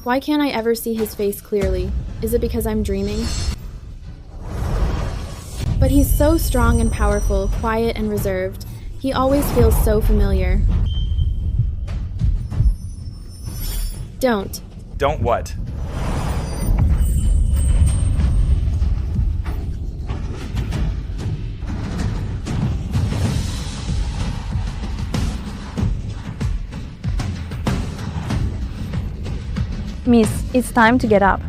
Why can't I ever see his face clearly? Is it because I'm dreaming? But he's so strong and powerful, quiet and reserved. He always feels so familiar. Don't. Don't what? Miss, it's time to get up.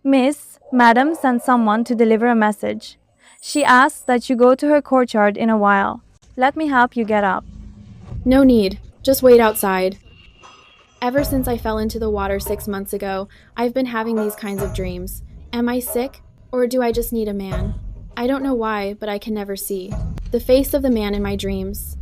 Miss, Madam sent someone to deliver a message. She asks that you go to her courtyard in a while. Let me help you get up. No need. Just wait outside. Ever since I fell into the water 6 months ago, I've been having these kinds of dreams. Am I sick, or do I just need a man? I don't know why, but I can never see the face of the man in my dreams.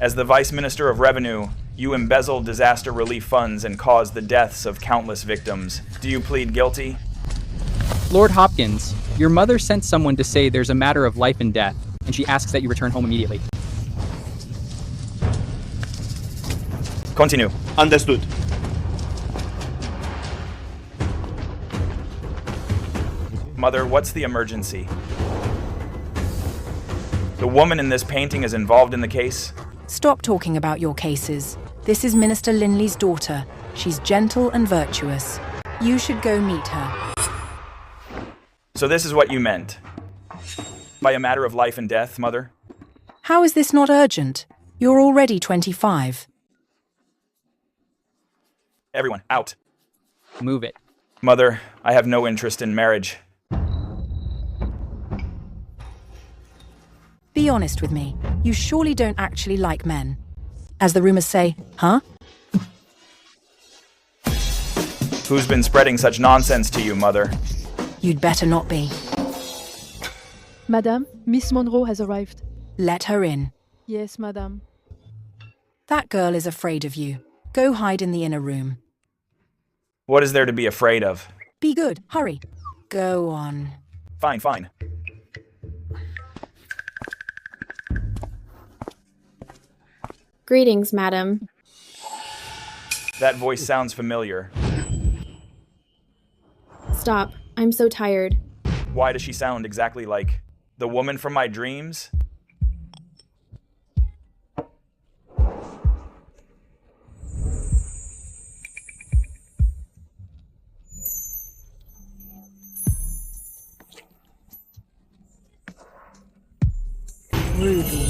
As the Vice Minister of Revenue, you embezzled disaster relief funds and caused the deaths of countless victims. Do you plead guilty? Lord Hopkins, your mother sent someone to say there's a matter of life and death, and she asks that you return home immediately. Continue. Understood. Mother, what's the emergency? The woman in this painting is involved in the case? Stop talking about your cases. This is Minister Linley's daughter. She's gentle and virtuous. You should go meet her. So this is what you meant by a matter of life and death, Mother? How is this not urgent? You're already 25. Everyone, out. Move it. Mother, I have no interest in marriage. Be honest with me. You surely don't actually like men. As the rumors say, huh? Who's been spreading such nonsense to you, Mother? You'd better not be. Madame, Miss Monroe has arrived. Let her in. Yes, madame. That girl is afraid of you. Go hide in the inner room. What is there to be afraid of? Be good. Hurry. Go on. Fine, fine. Greetings, madam. That voice sounds familiar. Stop. I'm so tired. Why does she sound exactly like the woman from my dreams? Ruby.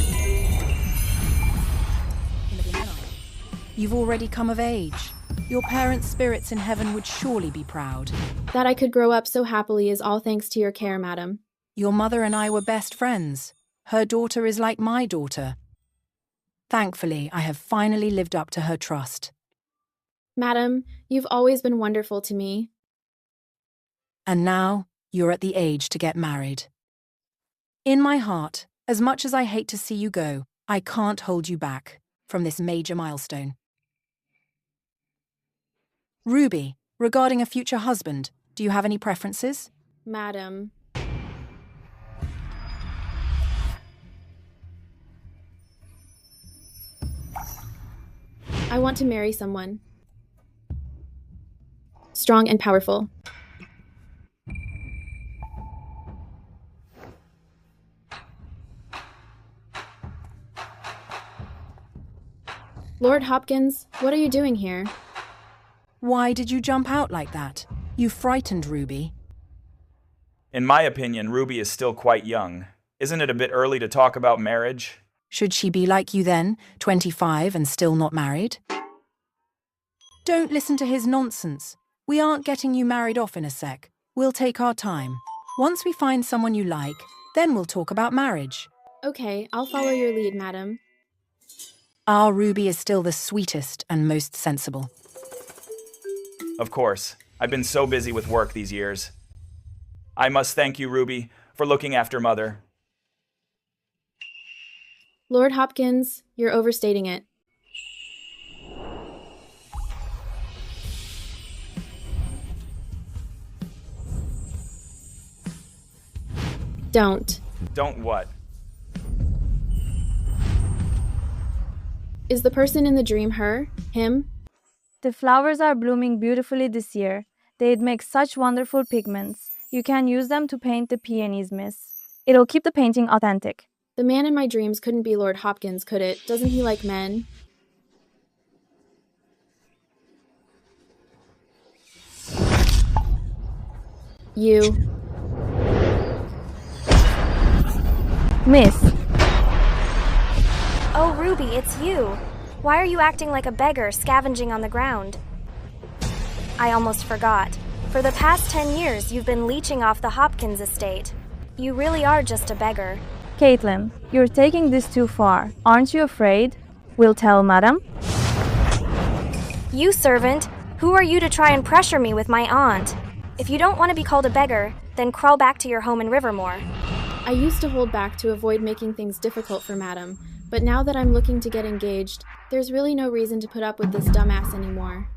You've already come of age. Your parents' spirits in heaven would surely be proud. That I could grow up so happily is all thanks to your care, madam. Your mother and I were best friends. Her daughter is like my daughter. Thankfully, I have finally lived up to her trust. Madam, you've always been wonderful to me. And now, you're at the age to get married. In my heart, as much as I hate to see you go, I can't hold you back from this major milestone. Ruby, regarding a future husband, do you have any preferences? Madam. I want to marry someone strong and powerful. Lord Hopkins, what are you doing here? Why did you jump out like that? You frightened Ruby. In my opinion, Ruby is still quite young. Isn't it a bit early to talk about marriage? Should she be like you then, 25 and still not married? Don't listen to his nonsense. We aren't getting you married off in a sec. We'll take our time. Once we find someone you like, then we'll talk about marriage. Okay, I'll follow your lead, madam. Our Ruby is still the sweetest and most sensible. Of course. I've been so busy with work these years. I must thank you, Ruby, for looking after Mother. Lord Hopkins, you're overstating it. Don't. Don't what? Is the person in the dream her? Him? The flowers are blooming beautifully this year. They'd make such wonderful pigments. You can use them to paint the peonies, miss. It'll keep the painting authentic. The man in my dreams couldn't be Lord Hopkins, could it? Doesn't he like men? You. Miss, Oh, Ruby, it's you. Why are you acting like a beggar scavenging on the ground? I almost forgot. For the past 10 years, you've been leeching off the Hopkins estate. You really are just a beggar. Caitlin, you're taking this too far. Aren't you afraid? We'll tell Madam. You servant, who are you to try and pressure me with my aunt? If you don't want to be called a beggar, then crawl back to your home in Rivermore. I used to hold back to avoid making things difficult for Madam, but now that I'm looking to get engaged, there's really no reason to put up with this dumbass anymore.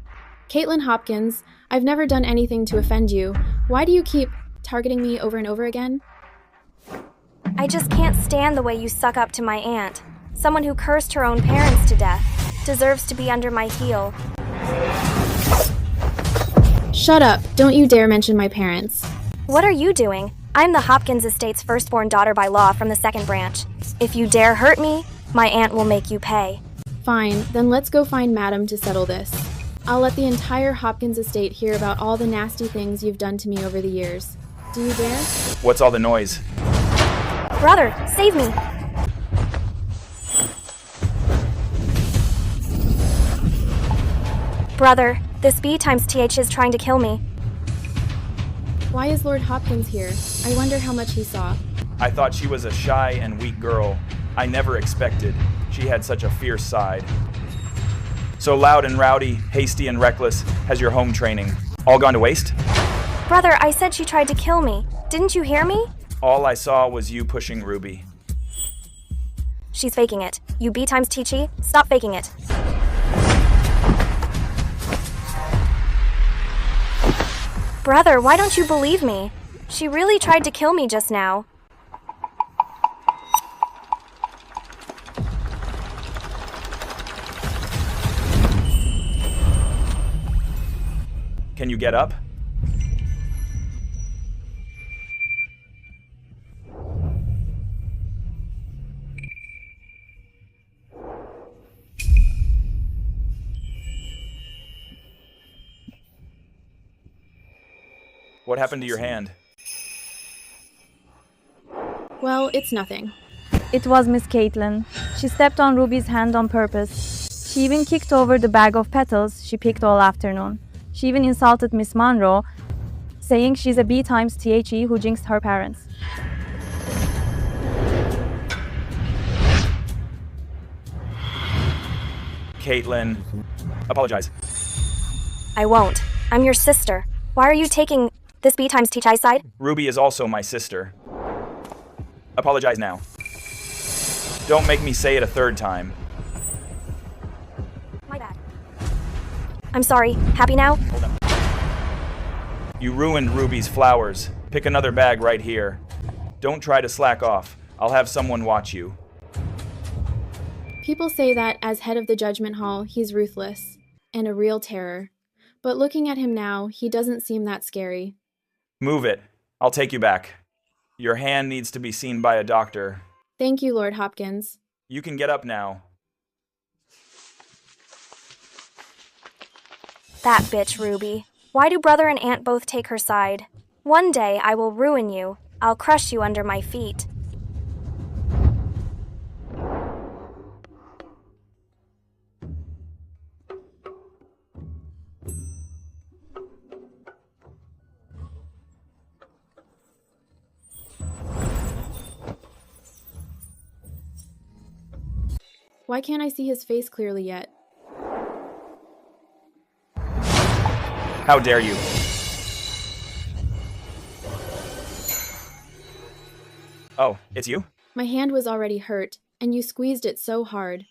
Caitlin Hopkins, I've never done anything to offend you. Why do you keep targeting me over and over again? I just can't stand the way you suck up to my aunt. Someone who cursed her own parents to death deserves to be under my heel. Shut up! Don't you dare mention my parents. What are you doing? I'm the Hopkins estate's firstborn daughter by law from the second branch. If you dare hurt me, my aunt will make you pay. Fine, then let's go find Madam to settle this. I'll let the entire Hopkins estate hear about all the nasty things you've done to me over the years. Do you dare? What's all the noise? Brother, save me! Brother, this B times TH is trying to kill me. Why is Lord Hopkins here? I wonder how much he saw. I thought she was a shy and weak girl. I never expected she had such a fierce side. So loud and rowdy, hasty and reckless has your home training all gone to waste? Brother, I said she tried to kill me. Didn't you hear me? All I saw was you pushing Ruby. She's faking it. You B times Teachy, stop faking it. Brother, why don't you believe me? She really tried to kill me just now. Can you get up? What happened to your hand? Well, it's nothing. It was Miss Caitlin. She stepped on Ruby's hand on purpose. She even kicked over the bag of petals she picked all afternoon. She even insulted Miss Monroe, saying she's a B times THE who jinxed her parents. Caitlin, apologize. I won't. I'm your sister. Why are you taking this B times THI side? Ruby is also my sister. Apologize now. Don't make me say it a third time. My bad. I'm sorry. Happy now? Hold on. You ruined Ruby's flowers. Pick another bag right here. Don't try to slack off. I'll have someone watch you. People say that as head of the Judgment Hall, he's ruthless and a real terror. But looking at him now, he doesn't seem that scary. Move it. I'll take you back. Your hand needs to be seen by a doctor. Thank you, Lord Hopkins. You can get up now. That bitch, Ruby. Why do brother and aunt both take her side? One day I will ruin you. I'll crush you under my feet. Why can't I see his face clearly yet? How dare you? Oh, it's you? My hand was already hurt, and you squeezed it so hard.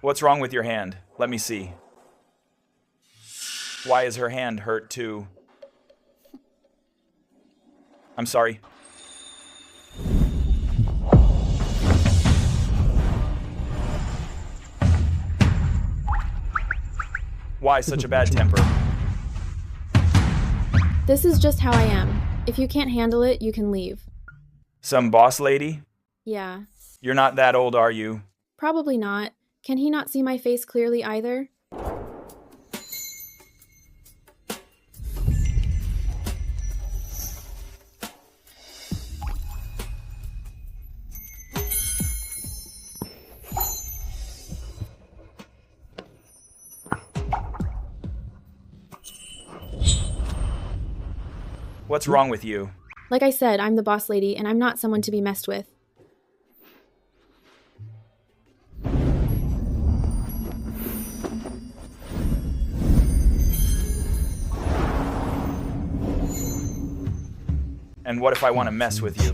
What's wrong with your hand? Let me see. Why is her hand hurt too? I'm sorry. Why such a bad temper? This is just how I am. If you can't handle it, you can leave. Some boss lady? Yeah. You're not that old, are you? Probably not. Can he not see my face clearly either? What's wrong with you? Like I said, I'm the boss lady, and I'm not someone to be messed with. And what if I want to mess with you?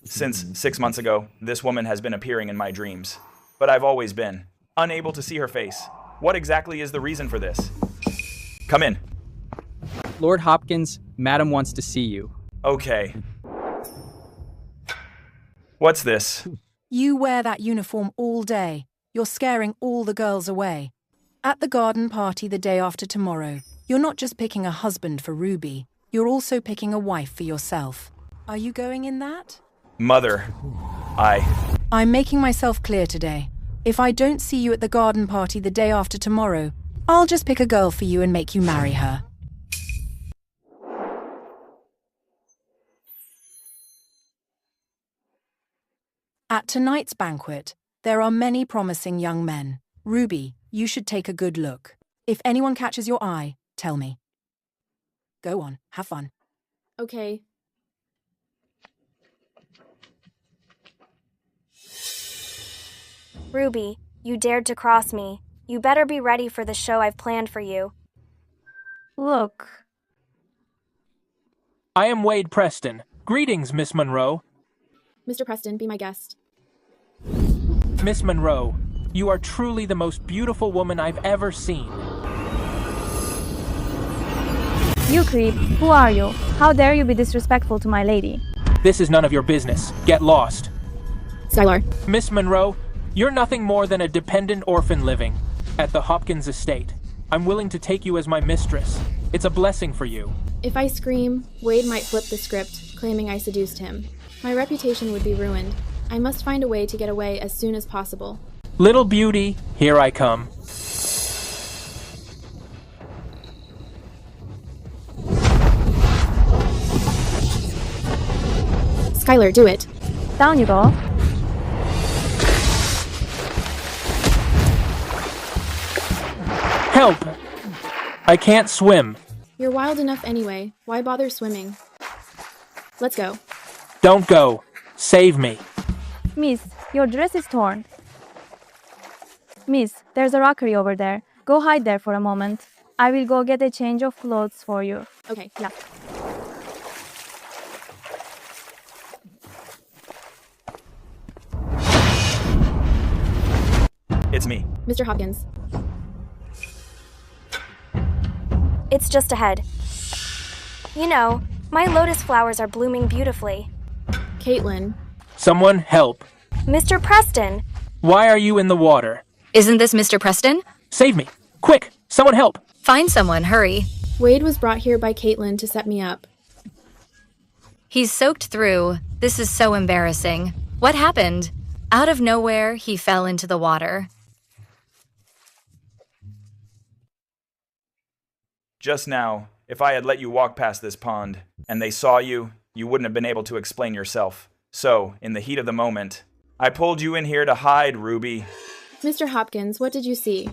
Since 6 months ago, this woman has been appearing in my dreams. But I've always been unable to see her face. What exactly is the reason for this? Come in. Lord Hopkins, Madam wants to see you. Okay. What's this? You wear that uniform all day. You're scaring all the girls away. At the garden party the day after tomorrow, you're not just picking a husband for Ruby, you're also picking a wife for yourself. Are you going in that? Mother, I'm making myself clear today. If I don't see you at the garden party the day after tomorrow, I'll just pick a girl for you and make you marry her. At tonight's banquet, there are many promising young men. Ruby, you should take a good look. If anyone catches your eye, tell me. Go on, have fun. Okay. Ruby, you dared to cross me. You better be ready for the show I've planned for you. Look, I am Wade Preston. Greetings, Miss Monroe. Mr. Preston, be my guest. Miss Monroe, you are truly the most beautiful woman I've ever seen. you creep. Who are you? How dare you be disrespectful to my lady? This is none of your business. Get lost. Skylar. Miss Monroe, you're nothing more than a dependent orphan living at the Hopkins estate. I'm willing to take you as my mistress. It's a blessing for you. If I scream, Wade might flip the script, claiming I seduced him. My reputation would be ruined. I must find a way to get away as soon as possible. Little beauty, here I come. Skylar, do it. Down you go. Help! I can't swim. You're wild enough anyway. Why bother swimming? Let's go. Don't go. Save me. Miss, your dress is torn. Miss, there's a rockery over there. Go hide there for a moment. I will go get a change of clothes for you. Okay, yeah. It's me. Mr. Hopkins. It's just ahead. You know, my lotus flowers are blooming beautifully. Caitlin. Someone help. Mr. Preston! Why are you in the water? Isn't this Mr. Preston? Save me. Quick! Someone help! Find someone, hurry. Wade was brought here by Caitlin to set me up. He's soaked through. This is so embarrassing. What happened? Out of nowhere, he fell into the water. Just now, if I had let you walk past this pond, and they saw you, you wouldn't have been able to explain yourself. So, in the heat of the moment, I pulled you in here to hide, Ruby. Mr. Hopkins, what did you see?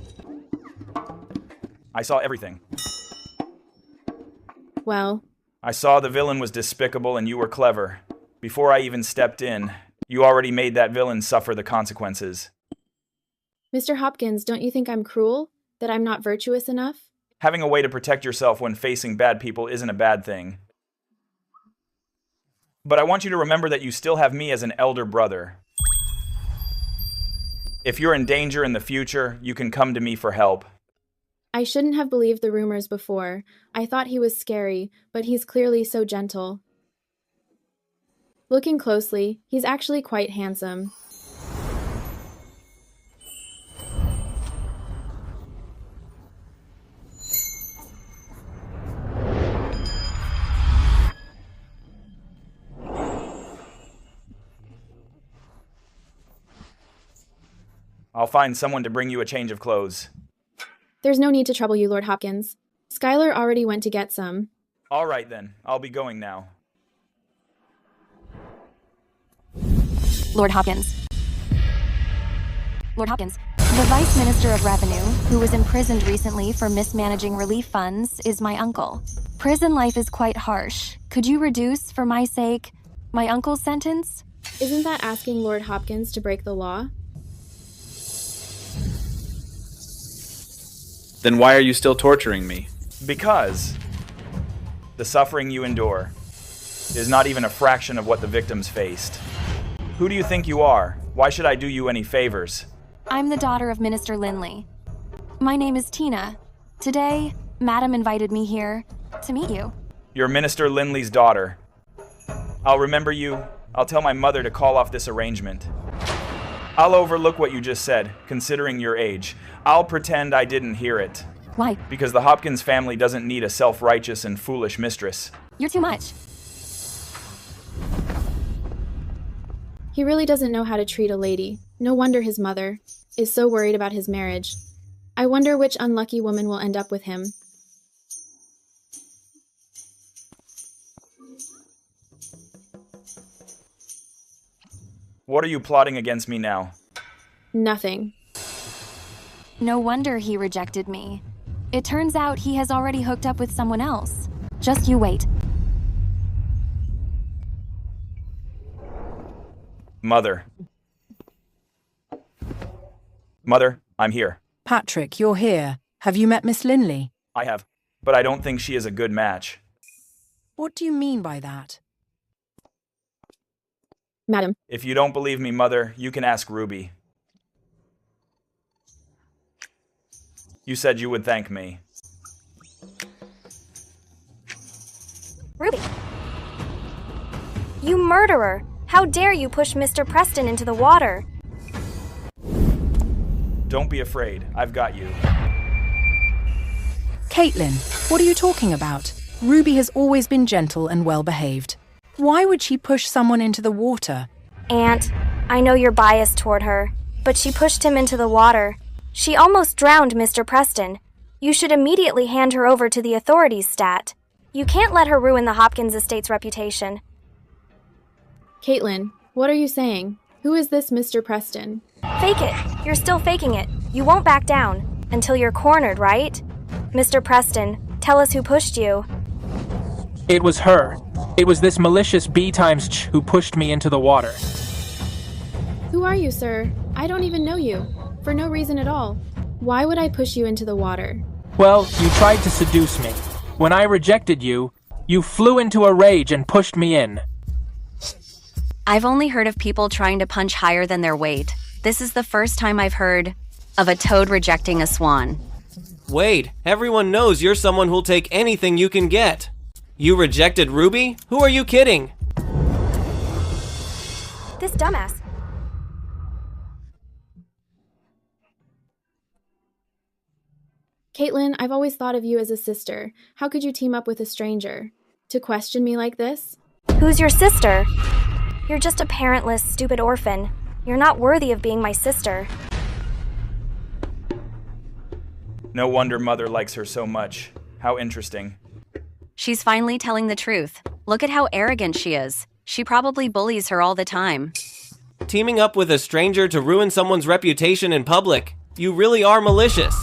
I saw everything. Well, I saw the villain was despicable and you were clever. Before I even stepped in, you already made that villain suffer the consequences. Mr. Hopkins, don't you think I'm cruel? That I'm not virtuous enough? Having a way to protect yourself when facing bad people isn't a bad thing. But I want you to remember that you still have me as an elder brother. If you're in danger in the future, you can come to me for help. I shouldn't have believed the rumors before. I thought he was scary, but he's clearly so gentle. Looking closely, he's actually quite handsome. I'll find someone to bring you a change of clothes. There's no need to trouble you, Lord Hopkins. Skylar already went to get some. All right then, I'll be going now. Lord Hopkins. Lord Hopkins, the Vice Minister of Revenue, who was imprisoned recently for mismanaging relief funds, is my uncle. Prison life is quite harsh. Could you reduce, for my sake, my uncle's sentence? Isn't that asking Lord Hopkins to break the law? Then why are you still torturing me? Because the suffering you endure is not even a fraction of what the victims faced. Who do you think you are? Why should I do you any favors? I'm the daughter of Minister Linley. My name is Tina. Today, Madam invited me here to meet you. You're Minister Linley's daughter. I'll remember you. I'll tell my mother to call off this arrangement. I'll overlook what you just said, considering your age. I'll pretend I didn't hear it. Why? Because the Hopkins family doesn't need a self-righteous and foolish mistress. You're too much. He really doesn't know how to treat a lady. No wonder his mother is so worried about his marriage. I wonder which unlucky woman will end up with him. What are you plotting against me now? Nothing. No wonder he rejected me. It turns out he has already hooked up with someone else. Just you wait. Mother. Mother, I'm here. Patrick, you're here. Have you met Miss Linley? I have, but I don't think she is a good match. What do you mean by that? Madam. If you don't believe me, Mother, you can ask Ruby. You said you would thank me. Ruby! You murderer! How dare you push Mr. Preston into the water? Don't be afraid. I've got you. Caitlin, what are you talking about? Ruby has always been gentle and well-behaved. Why would she push someone into the water? Aunt, I know you're biased toward her, but she pushed him into the water. She almost drowned Mr. Preston. You should immediately hand her over to the authorities, Stat. You can't let her ruin the Hopkins estate's reputation. Caitlin, what are you saying? Who is this Mr. Preston? Fake it. You're still faking it. You won't back down. Until you're cornered, right? Mr. Preston, tell us who pushed you. It was her. It was this malicious B times ch who pushed me into the water. Who are you, sir? I don't even know you. For no reason at all. Why would I push you into the water? Well, you tried to seduce me. When I rejected you, you flew into a rage and pushed me in. I've only heard of people trying to punch higher than their weight. This is the first time I've heard of a toad rejecting a swan. Wait, everyone knows you're someone who'll take anything you can get. You rejected Ruby? Who are you kidding? This dumbass. Caitlin, I've always thought of you as a sister. How could you team up with a stranger? To question me like this? Who's your sister? You're just a parentless, stupid orphan. You're not worthy of being my sister. No wonder Mother likes her so much. How interesting. She's finally telling the truth. Look at how arrogant she is. She probably bullies her all the time. Teaming up with a stranger to ruin someone's reputation in public. You really are malicious.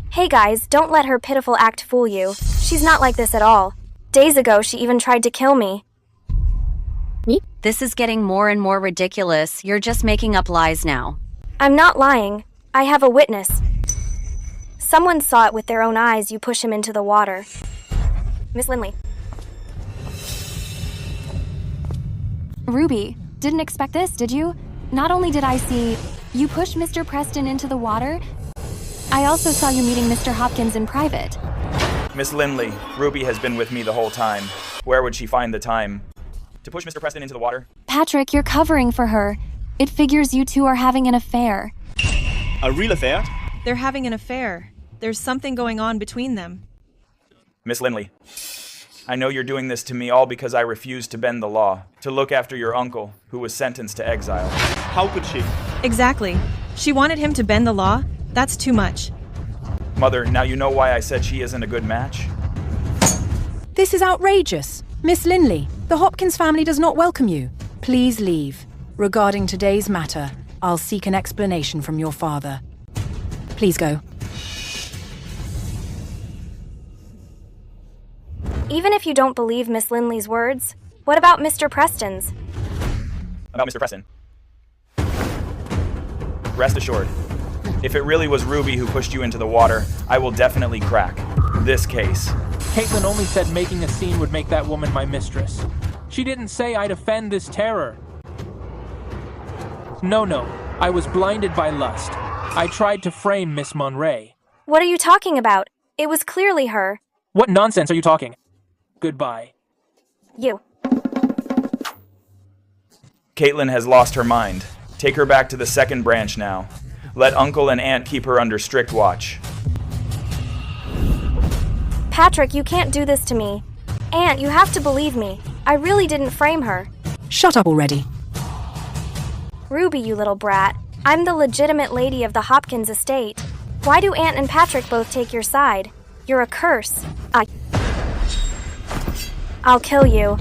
Hey guys, don't let her pitiful act fool you. She's not like this at all. Days ago, she even tried to kill me. Me? This is getting more and more ridiculous. You're just making up lies now. I'm not lying. I have a witness. Someone saw it with their own eyes. You push him into the water. Miss Linley. Ruby, didn't expect this, did you? Not only did I see you push Mr. Preston into the water, I also saw you meeting Mr. Hopkins in private. Miss Lindley, Ruby has been with me the whole time. Where would she find the time to push Mr. Preston into the water? Patrick, you're covering for her. It figures you two are having an affair. A real affair? They're having an affair. There's something going on between them. Miss Lindley, I know you're doing this to me all because I refused to bend the law, to look after your uncle, who was sentenced to exile. How could she? Exactly. She wanted him to bend the law? That's too much. Mother, now you know why I said she isn't a good match? This is outrageous. Miss Lindley, the Hopkins family does not welcome you. Please leave. Regarding today's matter, I'll seek an explanation from your father. Please go. Even if you don't believe Miss Lindley's words, what about Mr. Preston's? About Mr. Preston. Rest assured, if it really was Ruby who pushed you into the water, I will definitely crack this case. Caitlin only said making a scene would make that woman my mistress. She didn't say I'd offend this terror. No, I was blinded by lust. I tried to frame Miss Monray. What are you talking about? It was clearly her. What nonsense are you talking? Goodbye. You. Caitlin has lost her mind. Take her back to the second branch now. Let Uncle and Aunt keep her under strict watch. Patrick, you can't do this to me. Aunt, you have to believe me. I really didn't frame her. Shut up already. Ruby, you little brat. I'm the legitimate lady of the Hopkins estate. Why do Aunt and Patrick both take your side? You're a curse. I'll kill you.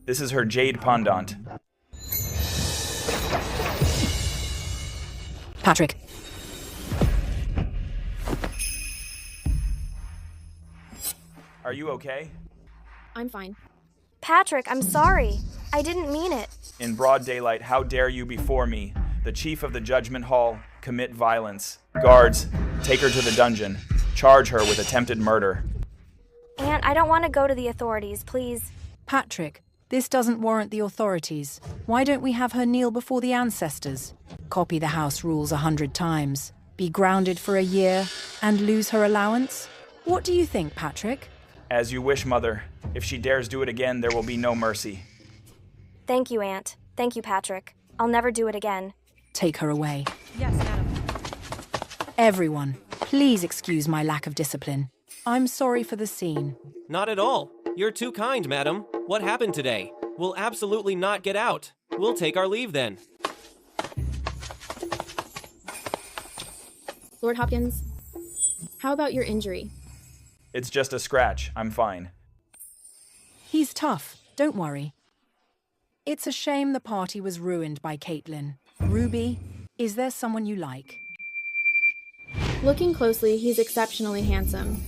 This is her jade pendant. Patrick. Are you okay? I'm fine. Patrick, I'm sorry. I didn't mean it. In broad daylight, how dare you before me, the chief of the judgment hall, commit violence? Guards, take her to the dungeon. Charge her with attempted murder. Aunt, I don't want to go to the authorities, please. Patrick, this doesn't warrant the authorities. Why don't we have her kneel before the ancestors? Copy the house rules 100 times. Be grounded for a year and lose her allowance? What do you think, Patrick? As you wish, Mother. If she dares do it again, there will be no mercy. Thank you, Aunt. Thank you, Patrick. I'll never do it again. Take her away. Yes, madam. Everyone, please excuse my lack of discipline. I'm sorry for the scene. Not at all. You're too kind, madam. What happened today? We'll absolutely not get out. We'll take our leave then. Lord Hopkins, how about your injury? It's just a scratch. I'm fine. He's tough, don't worry. It's a shame the party was ruined by Caitlin. Ruby, is there someone you like? Looking closely, he's exceptionally handsome.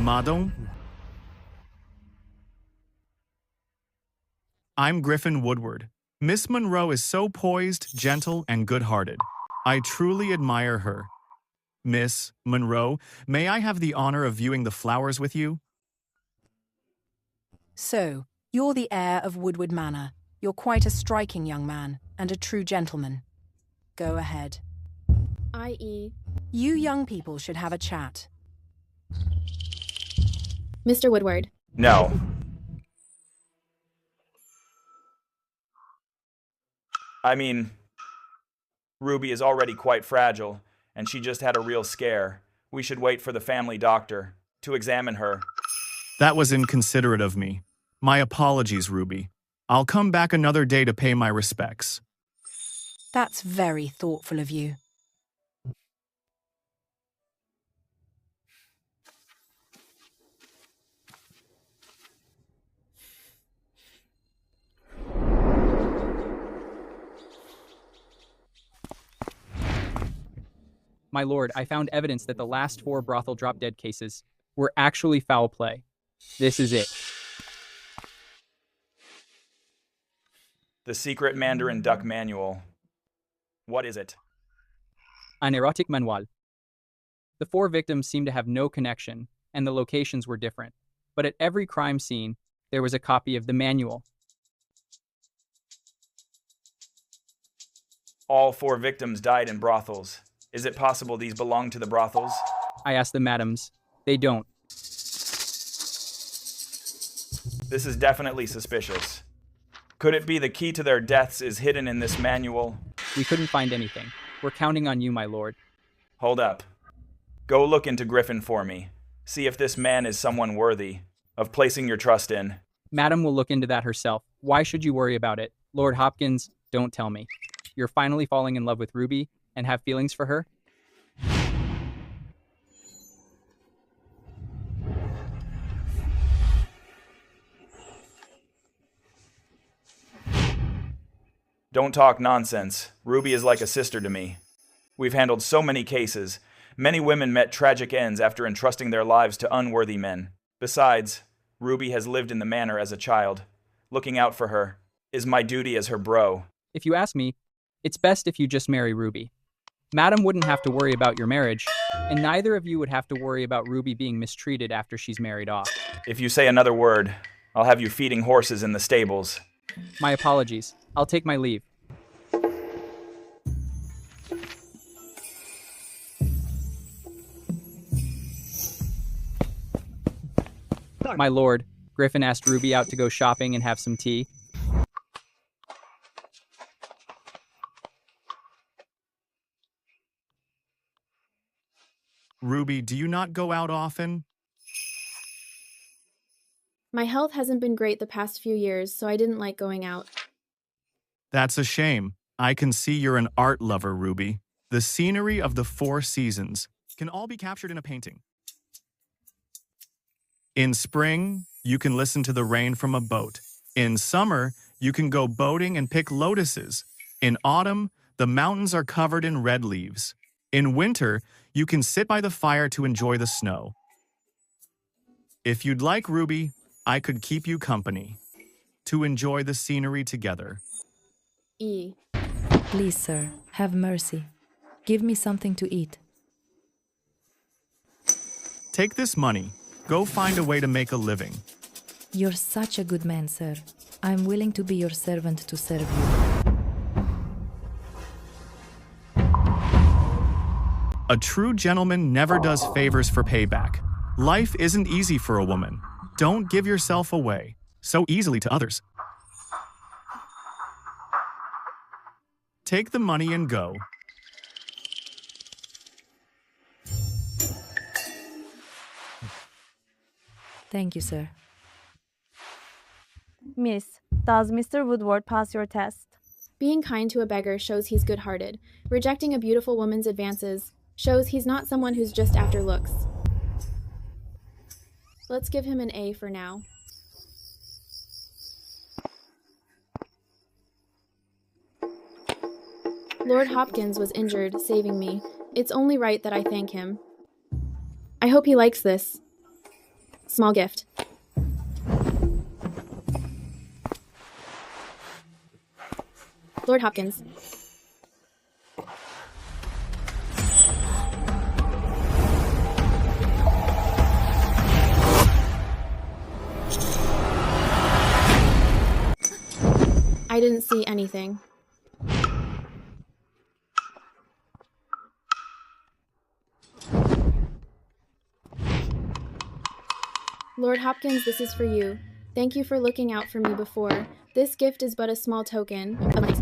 Madam? I'm Griffin Woodward. Miss Monroe is so poised, gentle, and good-hearted. I truly admire her. Miss Monroe, may I have the honor of viewing the flowers with you? So, you're the heir of Woodward Manor. You're quite a striking young man, and a true gentleman. Go ahead. I.e. You young people should have a chat. Mr. Woodward. No. I mean, Ruby is already quite fragile, and she just had a real scare. We should wait for the family doctor to examine her. That was inconsiderate of me. My apologies, Ruby. I'll come back another day to pay my respects. That's very thoughtful of you. My lord, I found evidence that the last 4 brothel drop-dead cases were actually foul play. This is it. The secret Mandarin Duck manual. What is it? An erotic manual. The 4 victims seemed to have no connection, and the locations were different. But at every crime scene, there was a copy of the manual. All 4 victims died in brothels. Is it possible these belong to the brothels? I asked the madams. They don't. This is definitely suspicious. Could it be the key to their deaths is hidden in this manual? We couldn't find anything. We're counting on you, my lord. Hold up. Go look into Griffin for me. See if this man is someone worthy of placing your trust in. Madam will look into that herself. Why should you worry about it? Lord Hopkins, don't tell me. You're finally falling in love with Ruby and have feelings for her? Don't talk nonsense. Ruby is like a sister to me. We've handled so many cases. Many women met tragic ends after entrusting their lives to unworthy men. Besides, Ruby has lived in the manor as a child. Looking out for her is my duty as her bro. If you ask me, it's best if you just marry Ruby. Madam wouldn't have to worry about your marriage, and neither of you would have to worry about Ruby being mistreated after she's married off. If you say another word, I'll have you feeding horses in the stables. My apologies. I'll take my leave. My lord, Griffin asked Ruby out to go shopping and have some tea. Ruby, do you not go out often? My health hasn't been great the past few years, so I didn't like going out. That's a shame. I can see you're an art lover, Ruby. The scenery of the 4 seasons can all be captured in a painting. In spring, you can listen to the rain from a boat. In summer, you can go boating and pick lotuses. In autumn, the mountains are covered in red leaves. In winter, you can sit by the fire to enjoy the snow. If you'd like, Ruby, I could keep you company to enjoy the scenery together. E. Please, sir, have mercy. Give me something to eat. Take this money. Go find a way to make a living. You're such a good man, sir. I'm willing to be your servant to serve you. A true gentleman never does favors for payback. Life isn't easy for a woman. Don't give yourself away so easily to others. Take the money and go. Thank you, sir. Miss, does Mr. Woodward pass your test? Being kind to a beggar shows he's good-hearted. Rejecting a beautiful woman's advances shows he's not someone who's just after looks. Let's give him an A for now. Lord Hopkins was injured, saving me. It's only right that I thank him. I hope he likes this. Small gift. Lord Hopkins. I didn't see anything. Lord Hopkins, this is for you. Thank you for looking out for me before. This gift is but a small token of my...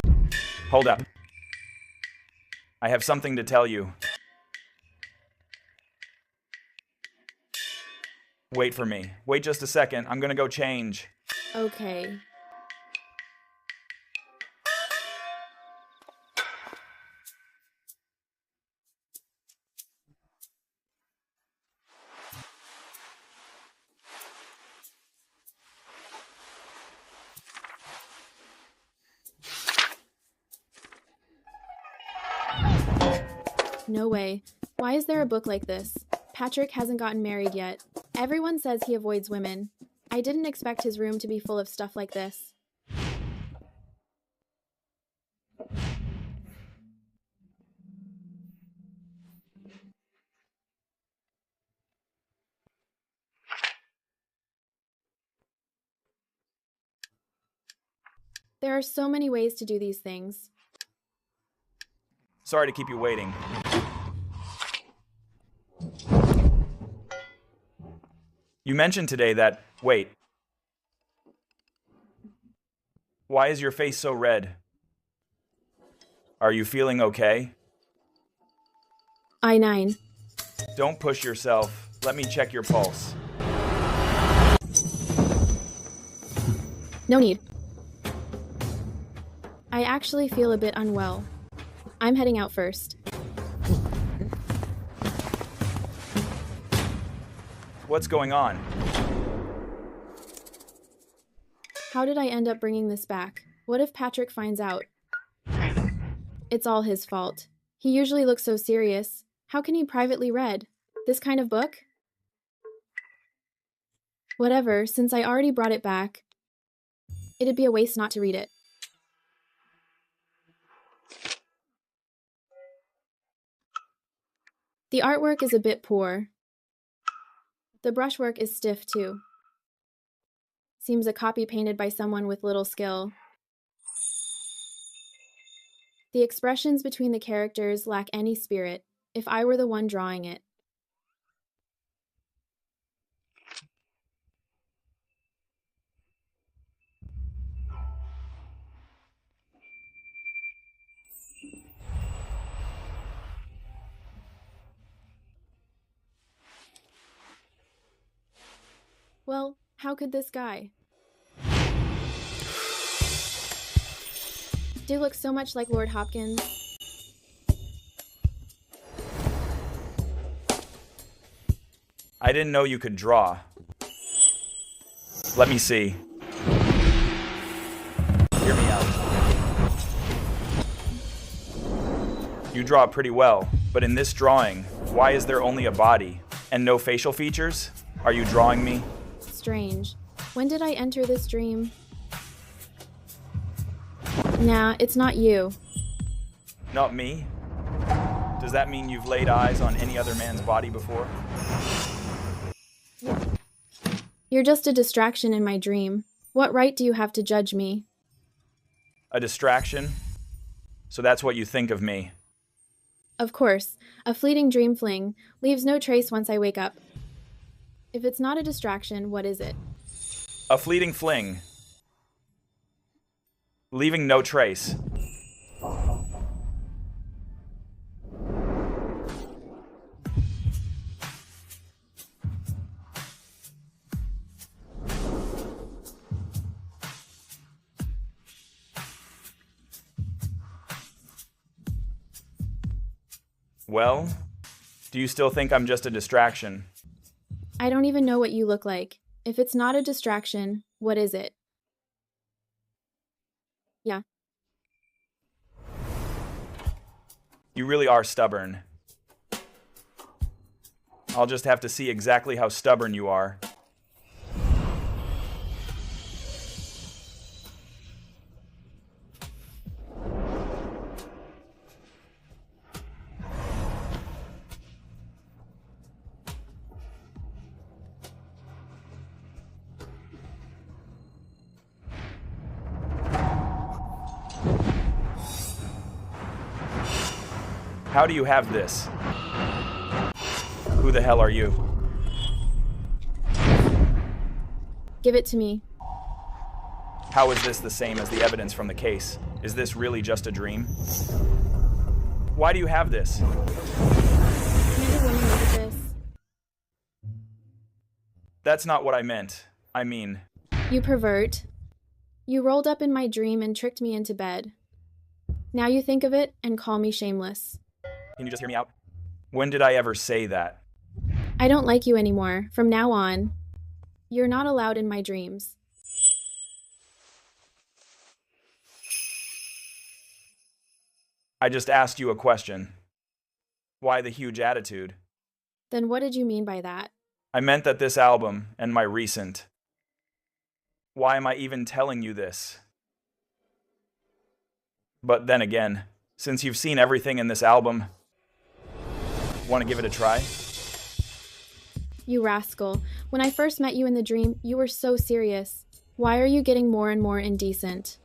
Hold up. I have something to tell you. Wait for me. Wait just a second. I'm gonna go change. Okay. No way. Why is there a book like this? Patrick hasn't gotten married yet. Everyone says he avoids women. I didn't expect his room to be full of stuff like this. There are so many ways to do these things. Sorry to keep you waiting. You mentioned today that... Wait. Why is your face so red? Are you feeling okay? I-9. Don't push yourself. Let me check your pulse. No need. I actually feel a bit unwell. I'm heading out first. What's going on? How did I end up bringing this back? What if Patrick finds out? It's all his fault. He usually looks so serious. How can he privately read this kind of book? Whatever, since I already brought it back, it'd be a waste not to read it. The artwork is a bit poor. The brushwork is stiff too. Seems a copy painted by someone with little skill. The expressions between the characters lack any spirit, if I were the one drawing it. Well, how could this guy? Do look so much like Lord Hopkins. I didn't know you could draw. Let me see. Hear me out. You draw pretty well, but in this drawing, why is there only a body and no facial features? Are you drawing me? Strange. When did I enter this dream? Nah, it's not you. Not me? Does that mean you've laid eyes on any other man's body before? You're just a distraction in my dream. What right do you have to judge me? A distraction? So that's what you think of me. Of course, a fleeting dream fling leaves no trace once I wake up. If it's not a distraction, what is it? A fleeting fling. Leaving no trace. Well, do you still think I'm just a distraction? I don't even know what you look like. If it's not a distraction, what is it? Yeah. You really are stubborn. I'll just have to see exactly how stubborn you are. How do you have this? Who the hell are you? Give it to me. How is this the same as the evidence from the case? Is this really just a dream? Why do you have this? Can't a woman look at this? That's not what I meant. I mean... You pervert. You rolled up in my dream and tricked me into bed. Now you think of it and call me shameless. Can you just hear me out? When did I ever say that? I don't like you anymore. From now on, you're not allowed in my dreams. I just asked you a question. Why the huge attitude? Then what did you mean by that? I meant that this album, and my recent. Why am I even telling you this? But then again, since you've seen everything in this album, want to give it a try? You rascal. When I first met you in the dream, you were so serious. Why are you getting more and more indecent?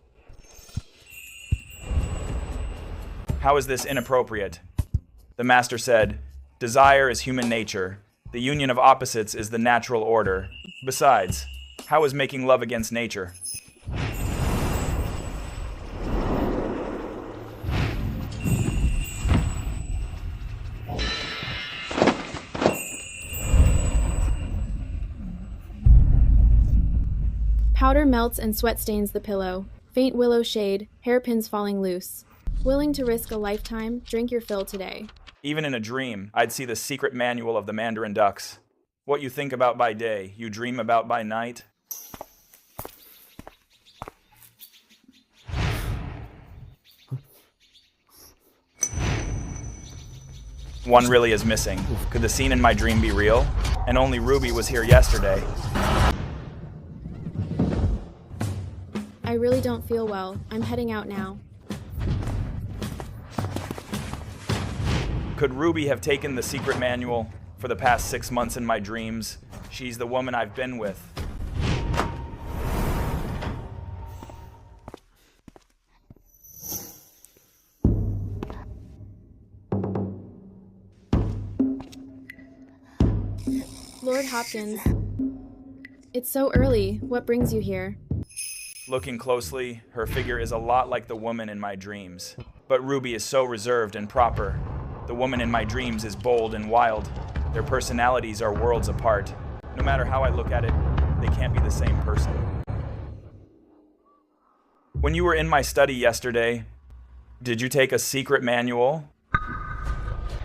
How is this inappropriate? The master said, desire is human nature. The union of opposites is the natural order. Besides, how is making love against nature? Powder melts and sweat stains the pillow. Faint willow shade, hairpins falling loose. Willing to risk a lifetime, drink your fill today. Even in a dream, I'd see the secret manual of the Mandarin ducks. What you think about by day, you dream about by night. One really is missing. Could the scene in my dream be real? And only Ruby was here yesterday. I really don't feel well. I'm heading out now. Could Ruby have taken the secret manual? For the past 6 months in my dreams, she's the woman I've been with. Lord Hopkins. It's so early. What brings you here? Looking closely, her figure is a lot like the woman in my dreams. But Ruby is so reserved and proper. The woman in my dreams is bold and wild. Their personalities are worlds apart. No matter how I look at it, they can't be the same person. When you were in my study yesterday, did you take a secret manual?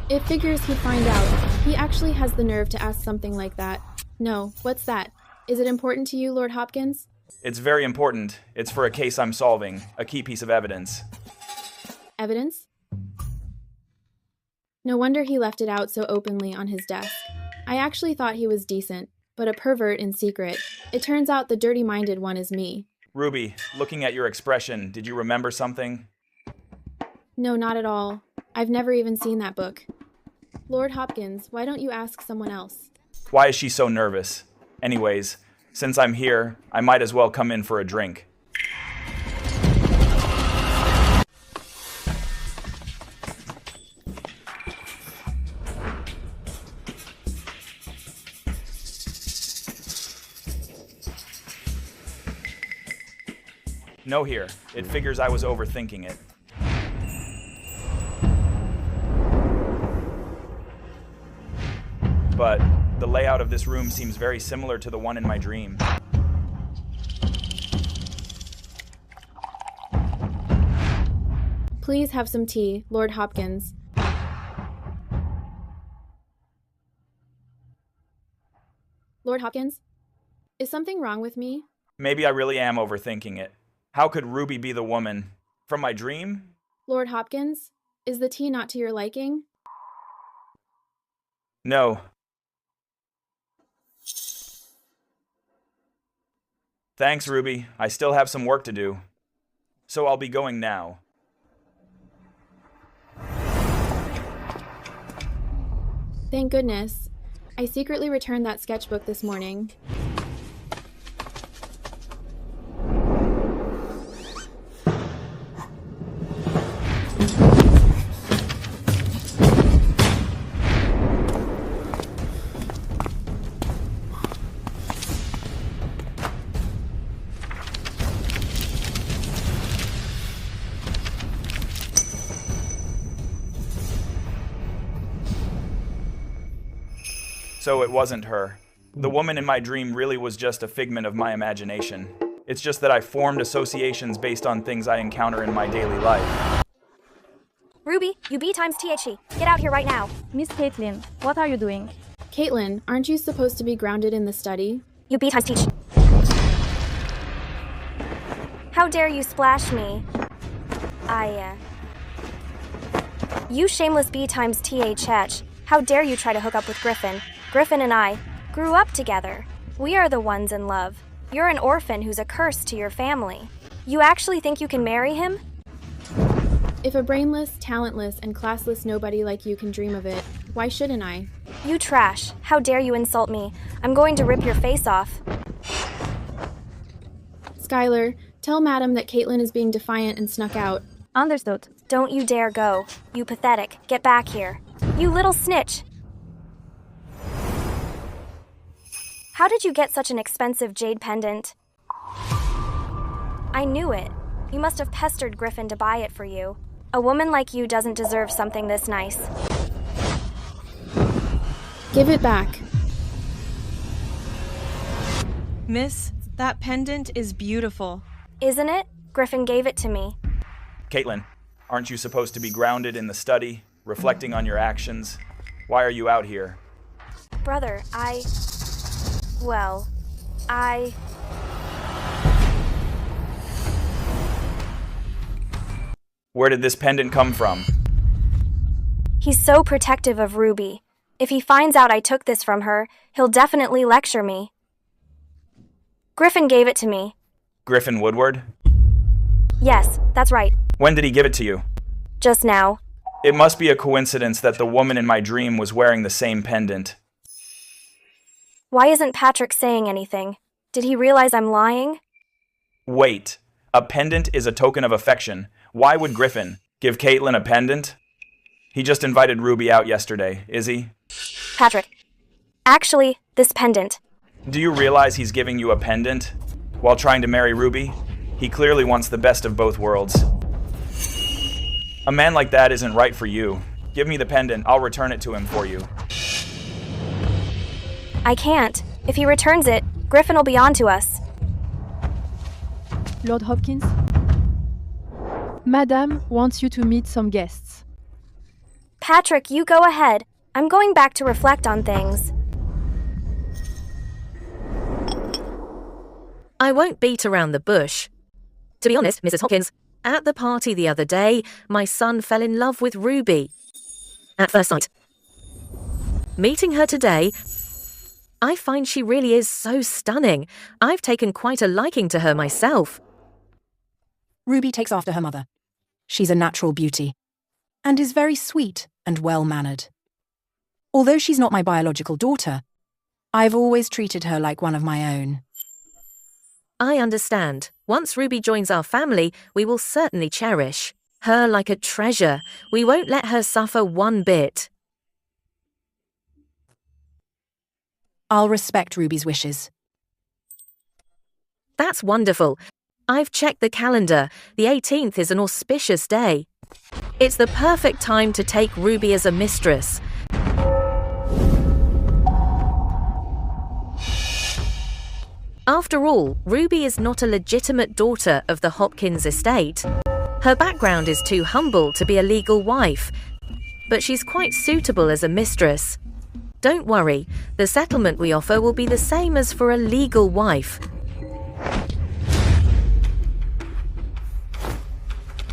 It figures he'd find out. He actually has the nerve to ask something like that. No, what's that? Is it important to you, Lord Hopkins? It's very important. It's for a case I'm solving, a key piece of evidence. Evidence? No wonder he left it out so openly on his desk. I actually thought he was decent, but a pervert in secret. It turns out the dirty-minded one is me. Ruby, looking at your expression, did you remember something? No, not at all. I've never even seen that book. Lord Hopkins, why don't you ask someone else? Why is she so nervous? Anyways, since I'm here, I might as well come in for a drink. No here. It figures I was overthinking it. But the layout of this room seems very similar to the one in my dream. Please have some tea, Lord Hopkins. Lord Hopkins? Is something wrong with me? Maybe I really am overthinking it. How could Ruby be the woman? From my dream? Lord Hopkins? Is the tea not to your liking? No. Thanks, Ruby. I still have some work to do. So I'll be going now. Thank goodness. I secretly returned that sketchbook this morning. So it wasn't her. The woman in my dream really was just a figment of my imagination. It's just that I formed associations based on things I encounter in my daily life. Ruby, you B times THE. Get out here right now. Miss Caitlin, what are you doing? Caitlin, aren't you supposed to be grounded in the study? You B times teach. How dare you splash me? You shameless B times THH. How dare you try to hook up with Griffin? Griffin and I grew up together. We are the ones in love. You're an orphan who's a curse to your family. You actually think you can marry him? If a brainless, talentless, and classless nobody like you can dream of it, why shouldn't I? You trash. How dare you insult me? I'm going to rip your face off. Skylar, tell Madam that Caitlin is being defiant and snuck out. Understood. Don't you dare go. You pathetic. Get back here. You little snitch. How did you get such an expensive jade pendant? I knew it. You must have pestered Griffin to buy it for you. A woman like you doesn't deserve something this nice. Give it back. Miss, that pendant is beautiful. Isn't it? Griffin gave it to me. Caitlin, aren't you supposed to be grounded in the study, reflecting on your actions? Why are you out here? Brother, Well, Where did this pendant come from? He's so protective of Ruby. If he finds out I took this from her, he'll definitely lecture me. Griffin gave it to me. Griffin Woodward? Yes, that's right. When did he give it to you? Just now. It must be a coincidence that the woman in my dream was wearing the same pendant. Why isn't Patrick saying anything? Did he realize I'm lying? Wait, a pendant is a token of affection. Why would Griffin give Caitlin a pendant? He just invited Ruby out yesterday, is he? Patrick. Actually, this pendant. Do you realize he's giving you a pendant while trying to marry Ruby? He clearly wants the best of both worlds. A man like that isn't right for you. Give me the pendant, I'll return it to him for you. I can't. If he returns it, Griffin will be on to us. Lord Hopkins? Madame wants you to meet some guests. Patrick, you go ahead. I'm going back to reflect on things. I won't beat around the bush. To be honest, Mrs. Hopkins, at the party the other day, my son fell in love with Ruby. At first sight. Meeting her today, I find she really is so stunning. I've taken quite a liking to her myself. Ruby takes after her mother. She's a natural beauty, and is very sweet and well-mannered. Although she's not my biological daughter, I've always treated her like one of my own. I understand. Once Ruby joins our family, we will certainly cherish her like a treasure. We won't let her suffer one bit. I'll respect Ruby's wishes. That's wonderful. I've checked the calendar. The 18th is an auspicious day. It's the perfect time to take Ruby as a mistress. After all, Ruby is not a legitimate daughter of the Hopkins estate. Her background is too humble to be a legal wife, but she's quite suitable as a mistress. Don't worry, the settlement we offer will be the same as for a legal wife.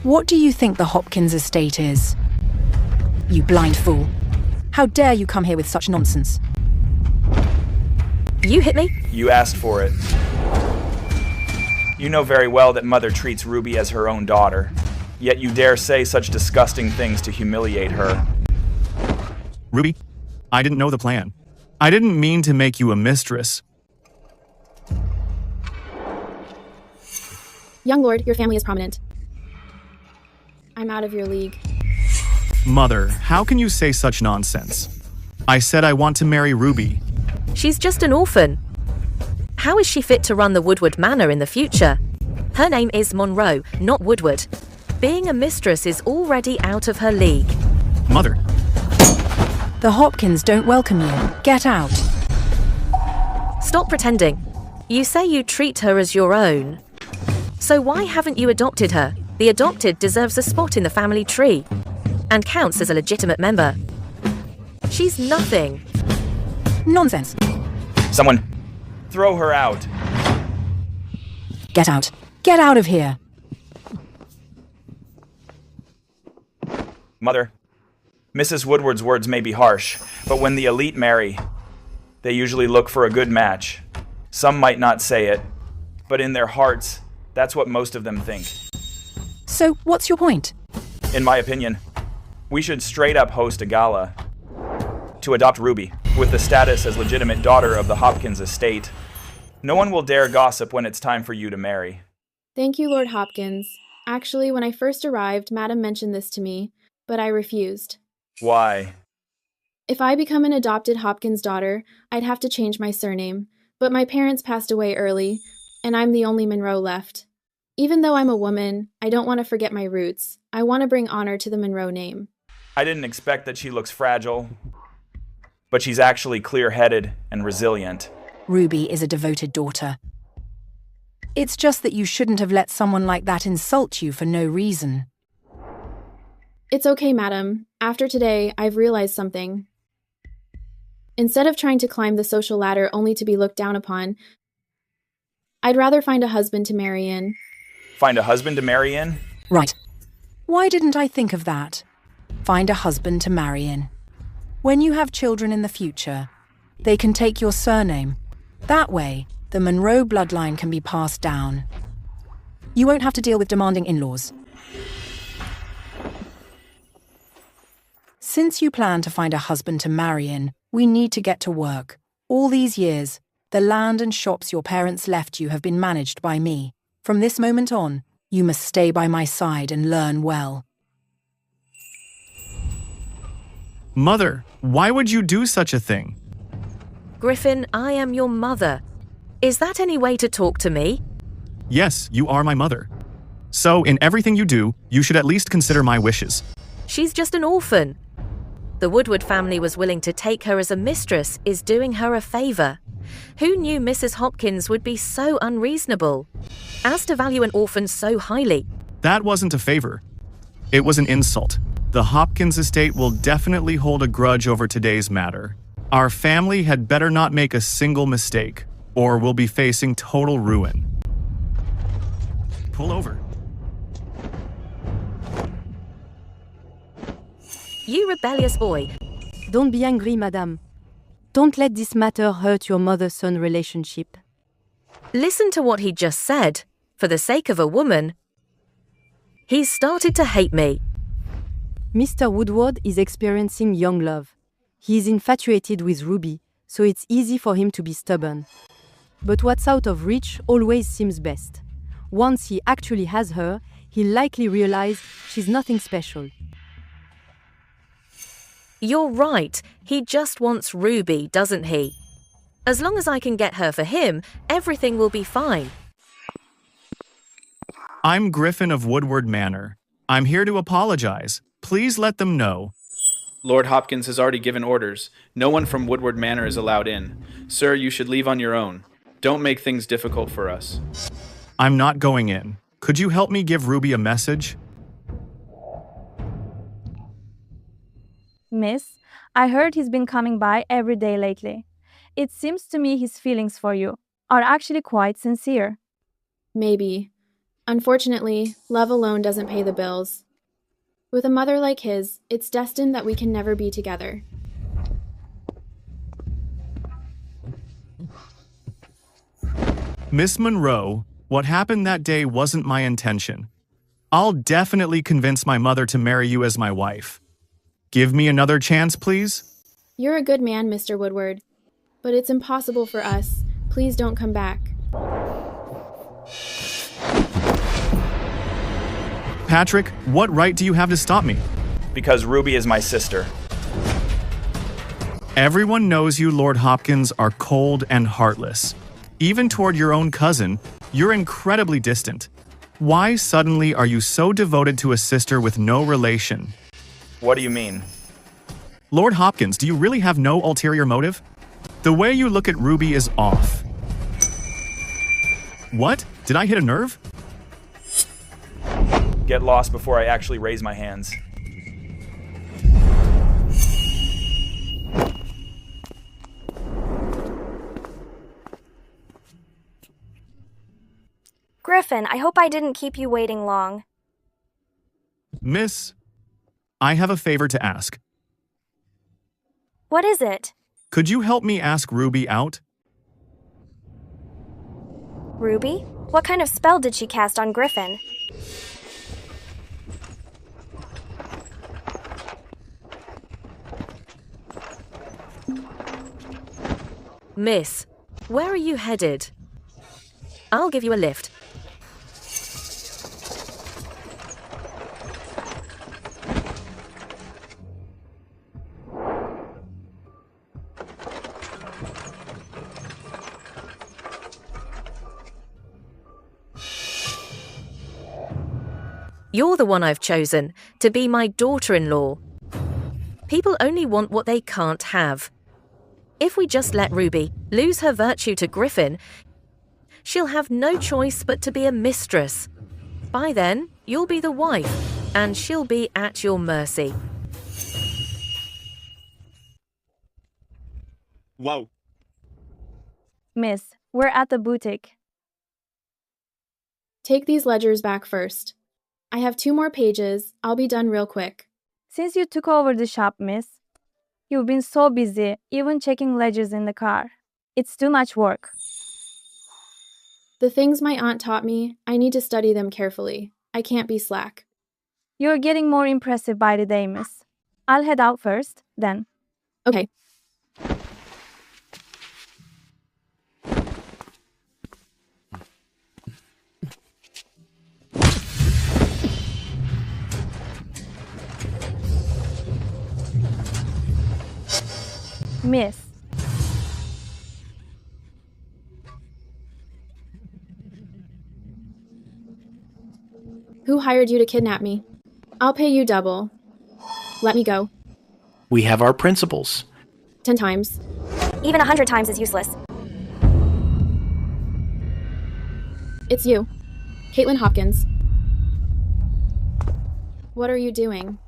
What do you think the Hopkins estate is? You blind fool. How dare you come here with such nonsense? You hit me? You asked for it. You know very well that Mother treats Ruby as her own daughter, yet you dare say such disgusting things to humiliate her. Ruby, I didn't know the plan. I didn't mean to make you a mistress. Young lord, your family is prominent. I'm out of your league. Mother, how can you say such nonsense? I said I want to marry Ruby. She's just an orphan. How is she fit to run the Woodward Manor in the future? Her name is Monroe, not Woodward. Being a mistress is already out of her league. Mother. The Hopkins don't welcome you. Get out. Stop pretending. You say you treat her as your own. So why haven't you adopted her? The adopted deserves a spot in the family tree and counts as a legitimate member. She's nothing. Nonsense. Someone, throw her out. Get out. Get out of here. Mother, Mrs. Woodward's words may be harsh, but when the elite marry, they usually look for a good match. Some might not say it, but in their hearts, that's what most of them think. So, what's your point? In my opinion, we should straight up host a gala to adopt Ruby, with the status as legitimate daughter of the Hopkins estate. No one will dare gossip when it's time for you to marry. Thank you, Lord Hopkins. Actually, when I first arrived, Madam mentioned this to me, but I refused. Why? If I become an adopted Hopkins daughter, I'd have to change my surname, but my parents passed away early, and I'm the only Monroe left. Even though I'm a woman, I don't want to forget my roots. I want to bring honor to the Monroe name. I didn't expect that she looks fragile, but she's actually clear-headed and resilient. Ruby is a devoted daughter. It's just that you shouldn't have let someone like that insult you for no reason. It's okay, Madam. After today, I've realized something. Instead of trying to climb the social ladder only to be looked down upon, I'd rather find a husband to marry in. Find a husband to marry in? Right. Why didn't I think of that? Find a husband to marry in. When you have children in the future, they can take your surname. That way, the Monroe bloodline can be passed down. You won't have to deal with demanding in-laws. Since you plan to find a husband to marry in, we need to get to work. All these years, the land and shops your parents left you have been managed by me. From this moment on, you must stay by my side and learn well. Mother, why would you do such a thing? Griffin, I am your mother. Is that any way to talk to me? Yes, you are my mother. So, in everything you do, you should at least consider my wishes. She's just an orphan. The Woodward family was willing to take her as a mistress is doing her a favor. Who knew Mrs. Hopkins would be so unreasonable as to value an orphan so highly? That wasn't a favor. It was an insult. The Hopkins estate will definitely hold a grudge over today's matter. Our family had better not make a single mistake, or we'll be facing total ruin. Pull over. You rebellious boy. Don't be angry, madame. Don't let this matter hurt your mother-son relationship. Listen to what he just said. For the sake of a woman, he's started to hate me. Mr. Woodward is experiencing young love. He is infatuated with Ruby, so it's easy for him to be stubborn. But what's out of reach always seems best. Once he actually has her, he'll likely realize she's nothing special. You're right. He just wants Ruby, doesn't he? As long as I can get her for him, everything will be fine. I'm Griffin of Woodward Manor. I'm here to apologize. Please let them know. Lord Hopkins has already given orders. No one from Woodward Manor is allowed in. Sir, you should leave on your own. Don't make things difficult for us. I'm not going in. Could you help me give Ruby a message? Miss, I heard he's been coming by every day lately. It seems to me his feelings for you are actually quite sincere. Maybe. Unfortunately, love alone doesn't pay the bills. With a mother like his, it's destined that we can never be together. Miss Monroe, what happened that day wasn't my intention. I'll definitely convince my mother to marry you as my wife. Give me another chance, please? You're a good man, Mr. Woodward. But it's impossible for us. Please don't come back. Patrick, what right do you have to stop me? Because Ruby is my sister. Everyone knows you, Lord Hopkins, are cold and heartless. Even toward your own cousin, you're incredibly distant. Why suddenly are you so devoted to a sister with no relation? What do you mean? Lord Hopkins, do you really have no ulterior motive? The way you look at Ruby is off. What? Did I hit a nerve? Get lost before I actually raise my hands. Griffin, I hope I didn't keep you waiting long. Miss, I have a favor to ask. What is it? Could you help me ask Ruby out? Ruby? What kind of spell did she cast on Griffin? Miss, where are you headed? I'll give you a lift. You're the one I've chosen to be my daughter-in-law. People only want what they can't have. If we just let Ruby lose her virtue to Griffin, she'll have no choice but to be a mistress. By then, you'll be the wife, and she'll be at your mercy. Wow. Miss, we're at the boutique. Take these ledgers back first. I have 2 more pages. I'll be done real quick. Since you took over the shop, miss, you've been so busy, even checking ledgers in the car. It's too much work. The things my aunt taught me, I need to study them carefully. I can't be slack. You're getting more impressive by the day, miss. I'll head out first, then. Okay. Miss. Who hired you to kidnap me? I'll pay you double. Let me go. We have our principles. 10 times. Even 100 times is useless. It's you. Caitlin Hopkins. What are you doing?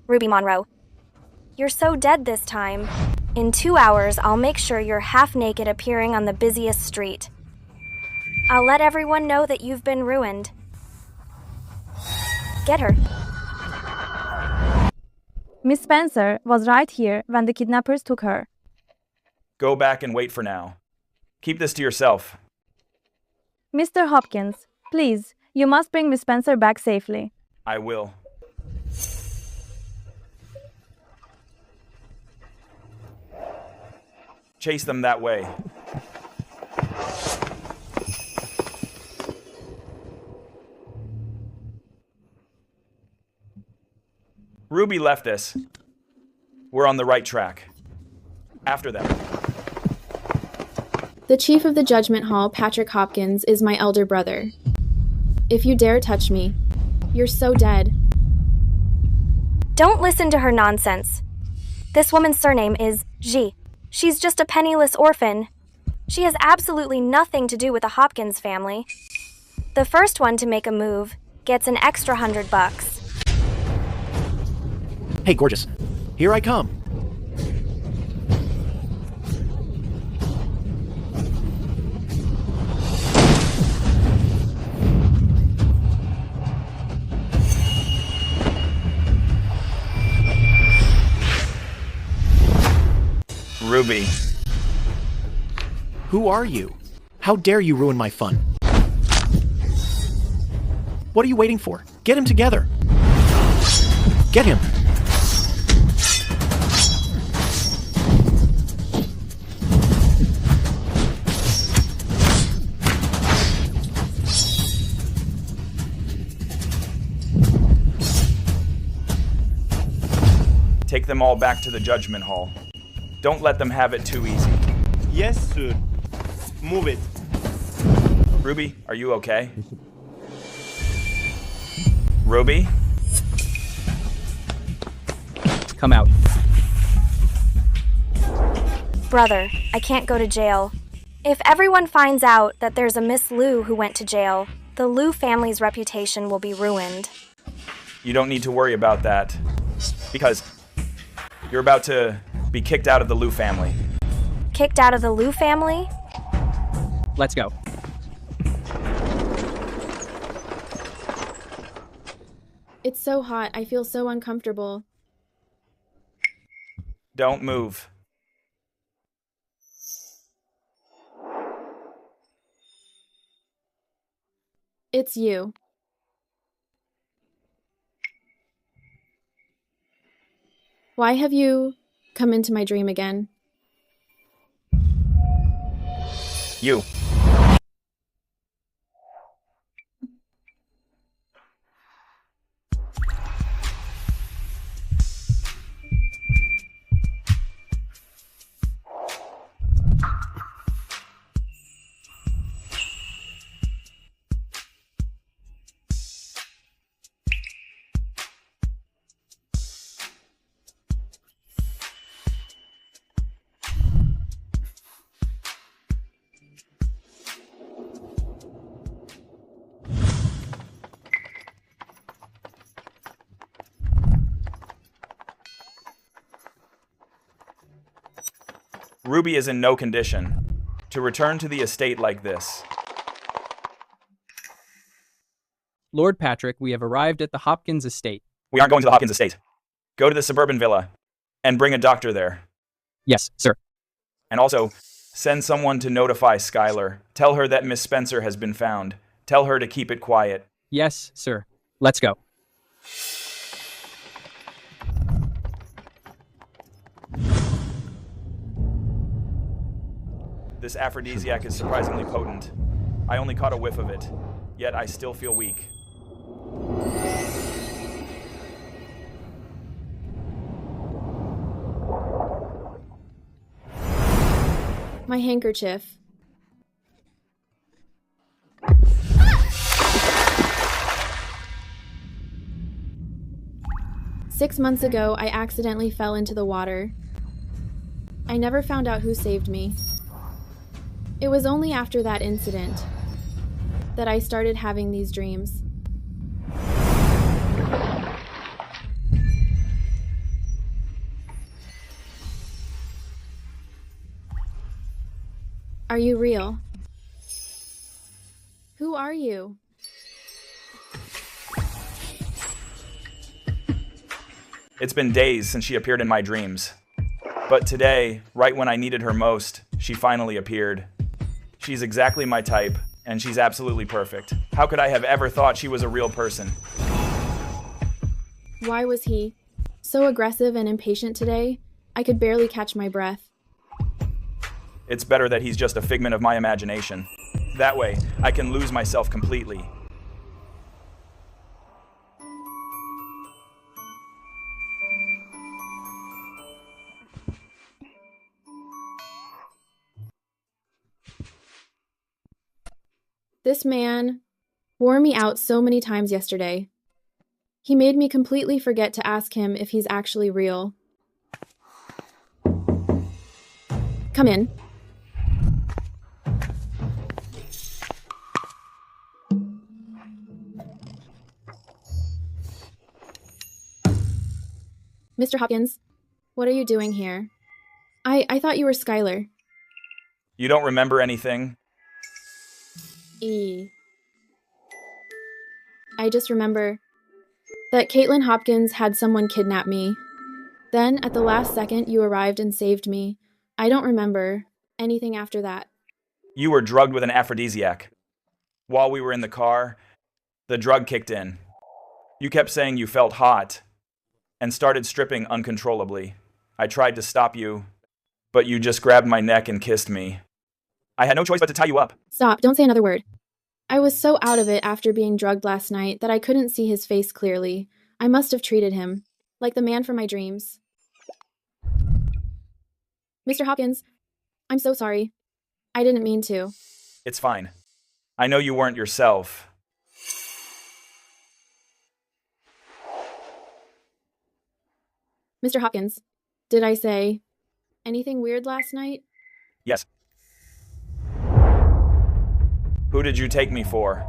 Ruby Monroe. You're so dead this time. In 2 hours, I'll make sure you're half naked appearing on the busiest street. I'll let everyone know that you've been ruined. Get her. Miss Spencer was right here when the kidnappers took her. Go back and wait for now. Keep this to yourself. Mr. Hopkins, please, you must bring Miss Spencer back safely. I will. Chase them that way. Ruby left us. We're on the right track. After them. The chief of the Judgment Hall, Patrick Hopkins, is my elder brother. If you dare touch me, you're so dead. Don't listen to her nonsense. This woman's surname is G. She's just a penniless orphan. She has absolutely nothing to do with the Hopkins family. The first one to make a move gets an extra $100. Hey, gorgeous. Here I come. Ruby. Who are you? How dare you ruin my fun? What are you waiting for? Get him together. Get him. Take them all back to the Judgment Hall. Don't let them have it too easy. Yes, sir. Move it. Ruby, are you okay? Ruby? Come out. Brother, I can't go to jail. If everyone finds out that there's a Miss Lou who went to jail, the Lou family's reputation will be ruined. You don't need to worry about that. Because you're about to be kicked out of the Lou family. Kicked out of the Lou family? Let's go. It's so hot, I feel so uncomfortable. Don't move. It's you. Why have you come into my dream again? You. Ruby is in no condition to return to the estate like this. Lord Patrick, we have arrived at the Hopkins estate. We aren't going to the Hopkins estate. Go to the suburban villa and bring a doctor there. Yes, sir. And also, send someone to notify Skylar. Tell her that Miss Spencer has been found. Tell her to keep it quiet. Yes, sir. Let's go. This aphrodisiac is surprisingly potent. I only caught a whiff of it, yet I still feel weak. My handkerchief. Six months ago, I accidentally fell into the water. I never found out who saved me. It was only after that incident that I started having these dreams. Are you real? Who are you? It's been days since she appeared in my dreams. But today, right when I needed her most, she finally appeared. She's exactly my type, and she's absolutely perfect. How could I have ever thought she was a real person? Why was he so aggressive and impatient today? I could barely catch my breath. It's better that he's just a figment of my imagination. That way, I can lose myself completely. This man wore me out so many times yesterday. He made me completely forget to ask him if he's actually real. Come in. Mr. Hopkins, what are you doing here? I thought you were Skylar. You don't remember anything? I just remember that Caitlin Hopkins had someone kidnap me. Then, at the last second, you arrived and saved me. I don't remember anything after that. You were drugged with an aphrodisiac. While we were in the car, the drug kicked in. You kept saying you felt hot and started stripping uncontrollably. I tried to stop you, but you just grabbed my neck and kissed me. I had no choice but to tie you up. Stop, don't say another word. I was so out of it after being drugged last night that I couldn't see his face clearly. I must have treated him like the man from my dreams. Mr. Hopkins, I'm so sorry. I didn't mean to. It's fine. I know you weren't yourself. Mr. Hopkins, did I say anything weird last night? Yes. Who did you take me for?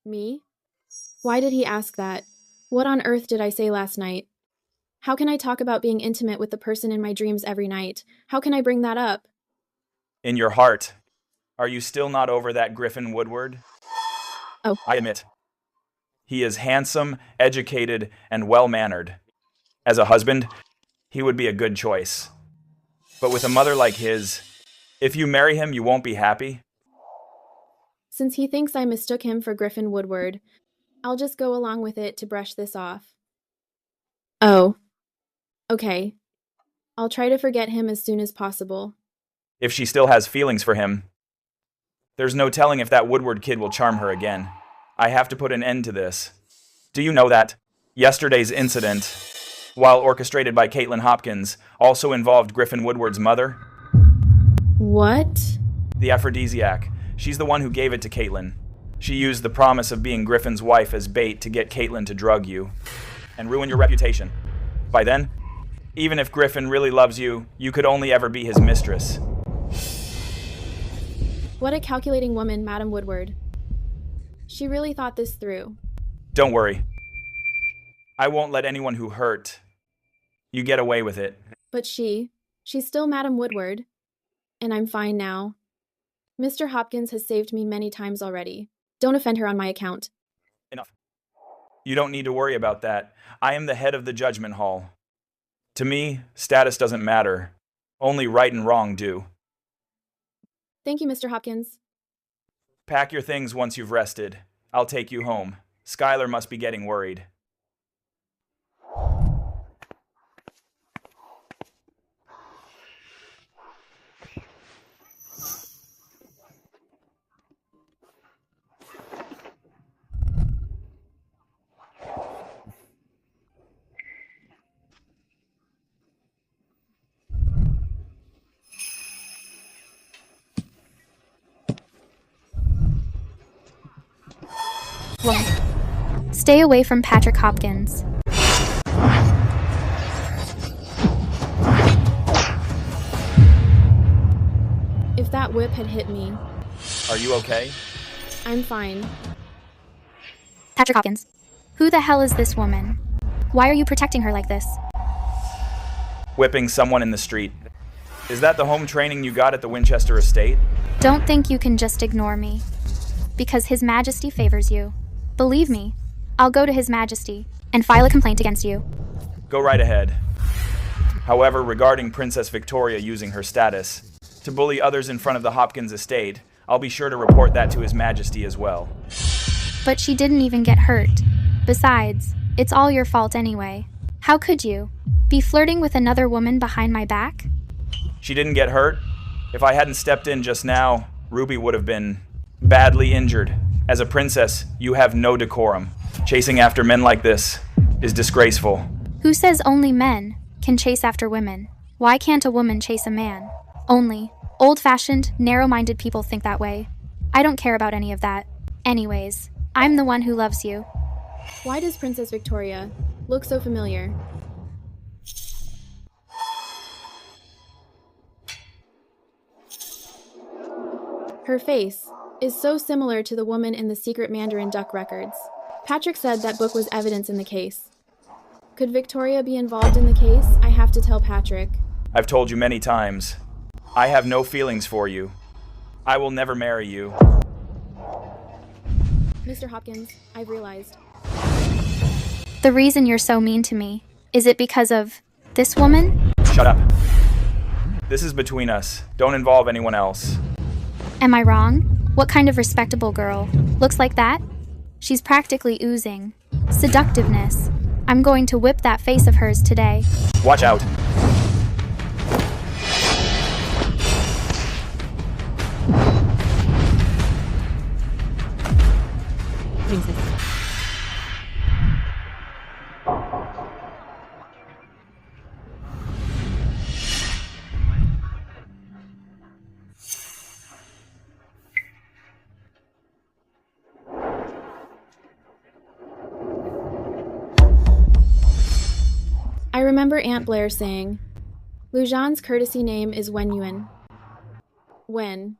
Me? Why did he ask that? What on earth did I say last night? How can I talk about being intimate with the person in my dreams every night? How can I bring that up? In your heart. Are you still not over that Griffin Woodward? Oh. I admit. He is handsome, educated, and well-mannered. As a husband, he would be a good choice. But with a mother like his, if you marry him, you won't be happy. Since he thinks I mistook him for Griffin Woodward, I'll just go along with it to brush this off. Oh. Okay. I'll try to forget him as soon as possible. If she still has feelings for him, there's no telling if that Woodward kid will charm her again. I have to put an end to this. Do you know that yesterday's incident, while orchestrated by Caitlin Hopkins, also involved Griffin Woodward's mother? What? The aphrodisiac. She's the one who gave it to Caitlin. She used the promise of being Griffin's wife as bait to get Caitlin to drug you and ruin your reputation. By then, even if Griffin really loves you, you could only ever be his mistress. What a calculating woman, Madame Woodward. She really thought this through. Don't worry. I won't let anyone who hurt you get away with it. But she's still Madame Woodward. And I'm fine now. Mr. Hopkins has saved me many times already. Don't offend her on my account. Enough. You don't need to worry about that. I am the head of the judgment hall. To me, status doesn't matter. Only right and wrong do. Thank you, Mr. Hopkins. Pack your things once you've rested. I'll take you home. Skylar must be getting worried. Stay away from Patrick Hopkins. If that whip had hit me... Are you okay? I'm fine. Patrick Hopkins. Who the hell is this woman? Why are you protecting her like this? Whipping someone in the street. Is that the home training you got at the Winchester estate? Don't think you can just ignore me. Because His Majesty favors you. Believe me, I'll go to His Majesty and file a complaint against you. Go right ahead. However, regarding Princess Victoria using her status to bully others in front of the Hopkins estate, I'll be sure to report that to His Majesty as well. But she didn't even get hurt. Besides, it's all your fault anyway. How could you? Be flirting with another woman behind my back? She didn't get hurt. If I hadn't stepped in just now, Ruby would have been badly injured. As a princess, you have no decorum. Chasing after men like this is disgraceful. Who says only men can chase after women? Why can't a woman chase a man? Only old-fashioned, narrow-minded people think that way. I don't care about any of that. Anyways, I'm the one who loves you. Why does Princess Victoria look so familiar? Her face is so similar to the woman in the secret Mandarin Duck records. Patrick said that book was evidence in the case. Could Victoria be involved in the case? I have to tell Patrick. I've told you many times. I have no feelings for you. I will never marry you. Mr. Hopkins, I've realized. The reason you're so mean to me, is it because of this woman? Shut up. This is between us. Don't involve anyone else. Am I wrong? What kind of respectable girl looks like that? She's practically oozing seductiveness. I'm going to whip that face of hers today. Watch out. I remember Aunt Blair saying, Lujan's courtesy name is Wen Yuan. Wen.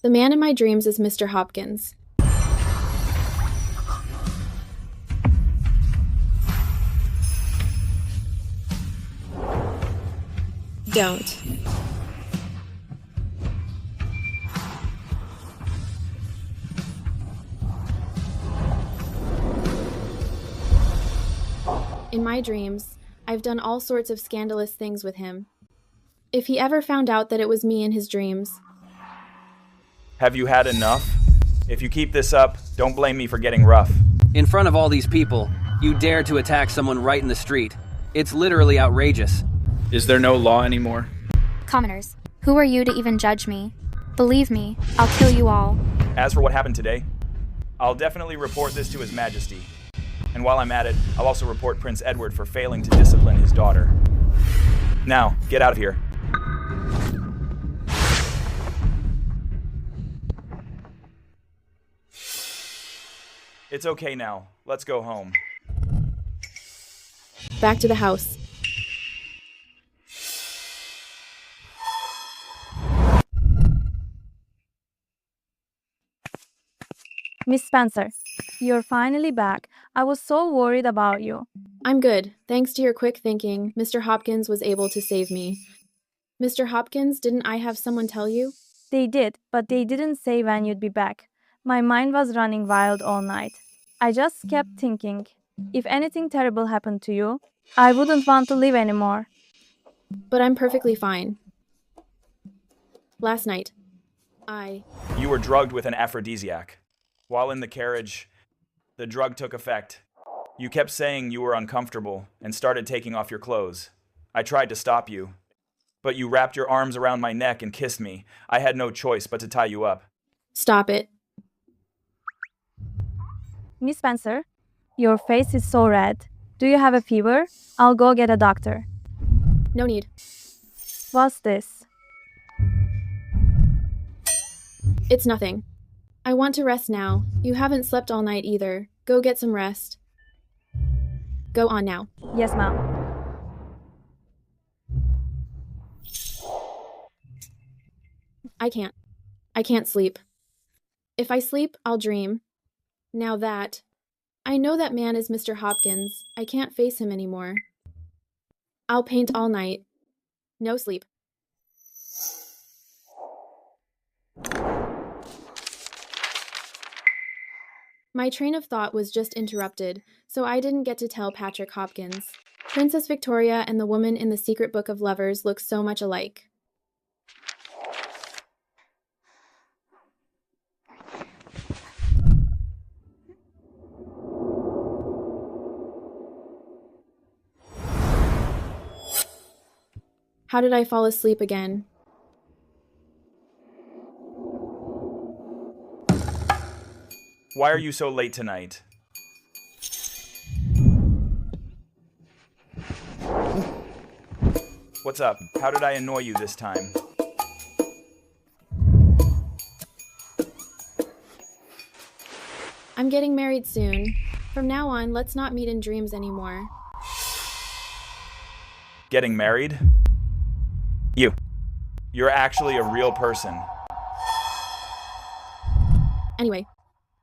The man in my dreams is Mr. Hopkins. Don't. In my dreams, I've done all sorts of scandalous things with him. If he ever found out that it was me in his dreams. Have you had enough? If you keep this up, don't blame me for getting rough. In front of all these people, you dare to attack someone right in the street. It's literally outrageous. Is there no law anymore? Commoners, who are you to even judge me? Believe me, I'll kill you all. As for what happened today, I'll definitely report this to His Majesty. And while I'm at it, I'll also report Prince Edward for failing to discipline his daughter. Now, get out of here. It's okay now. Let's go home. Back to the house. Miss Spencer, you're finally back. I was so worried about you. I'm good. Thanks to your quick thinking, Mr. Hopkins was able to save me. Mr. Hopkins, didn't I have someone tell you? They did, but they didn't say when you'd be back. My mind was running wild all night. I just kept thinking, if anything terrible happened to you, I wouldn't want to live anymore. But I'm perfectly fine. Last night, You were drugged with an aphrodisiac. While in the carriage, the drug took effect. You kept saying you were uncomfortable and started taking off your clothes. I tried to stop you, but you wrapped your arms around my neck and kissed me. I had no choice but to tie you up. Stop it. Miss Spencer, your face is so red. Do you have a fever? I'll go get a doctor. No need. What's this? It's nothing. I want to rest now. You haven't slept all night either. Go get some rest. Go on now. Yes, ma'am. I can't sleep. If I sleep, I'll dream. Now that... I know that man is Mr. Hopkins. I can't face him anymore. I'll paint all night. No sleep. My train of thought was just interrupted, so I didn't get to tell Patrick Hopkins. Princess Victoria and the woman in the secret book of lovers look so much alike. How did I fall asleep again? Why are you so late tonight? What's up? How did I annoy you this time? I'm getting married soon. From now on, let's not meet in dreams anymore. Getting married? You're actually a real person. Anyway,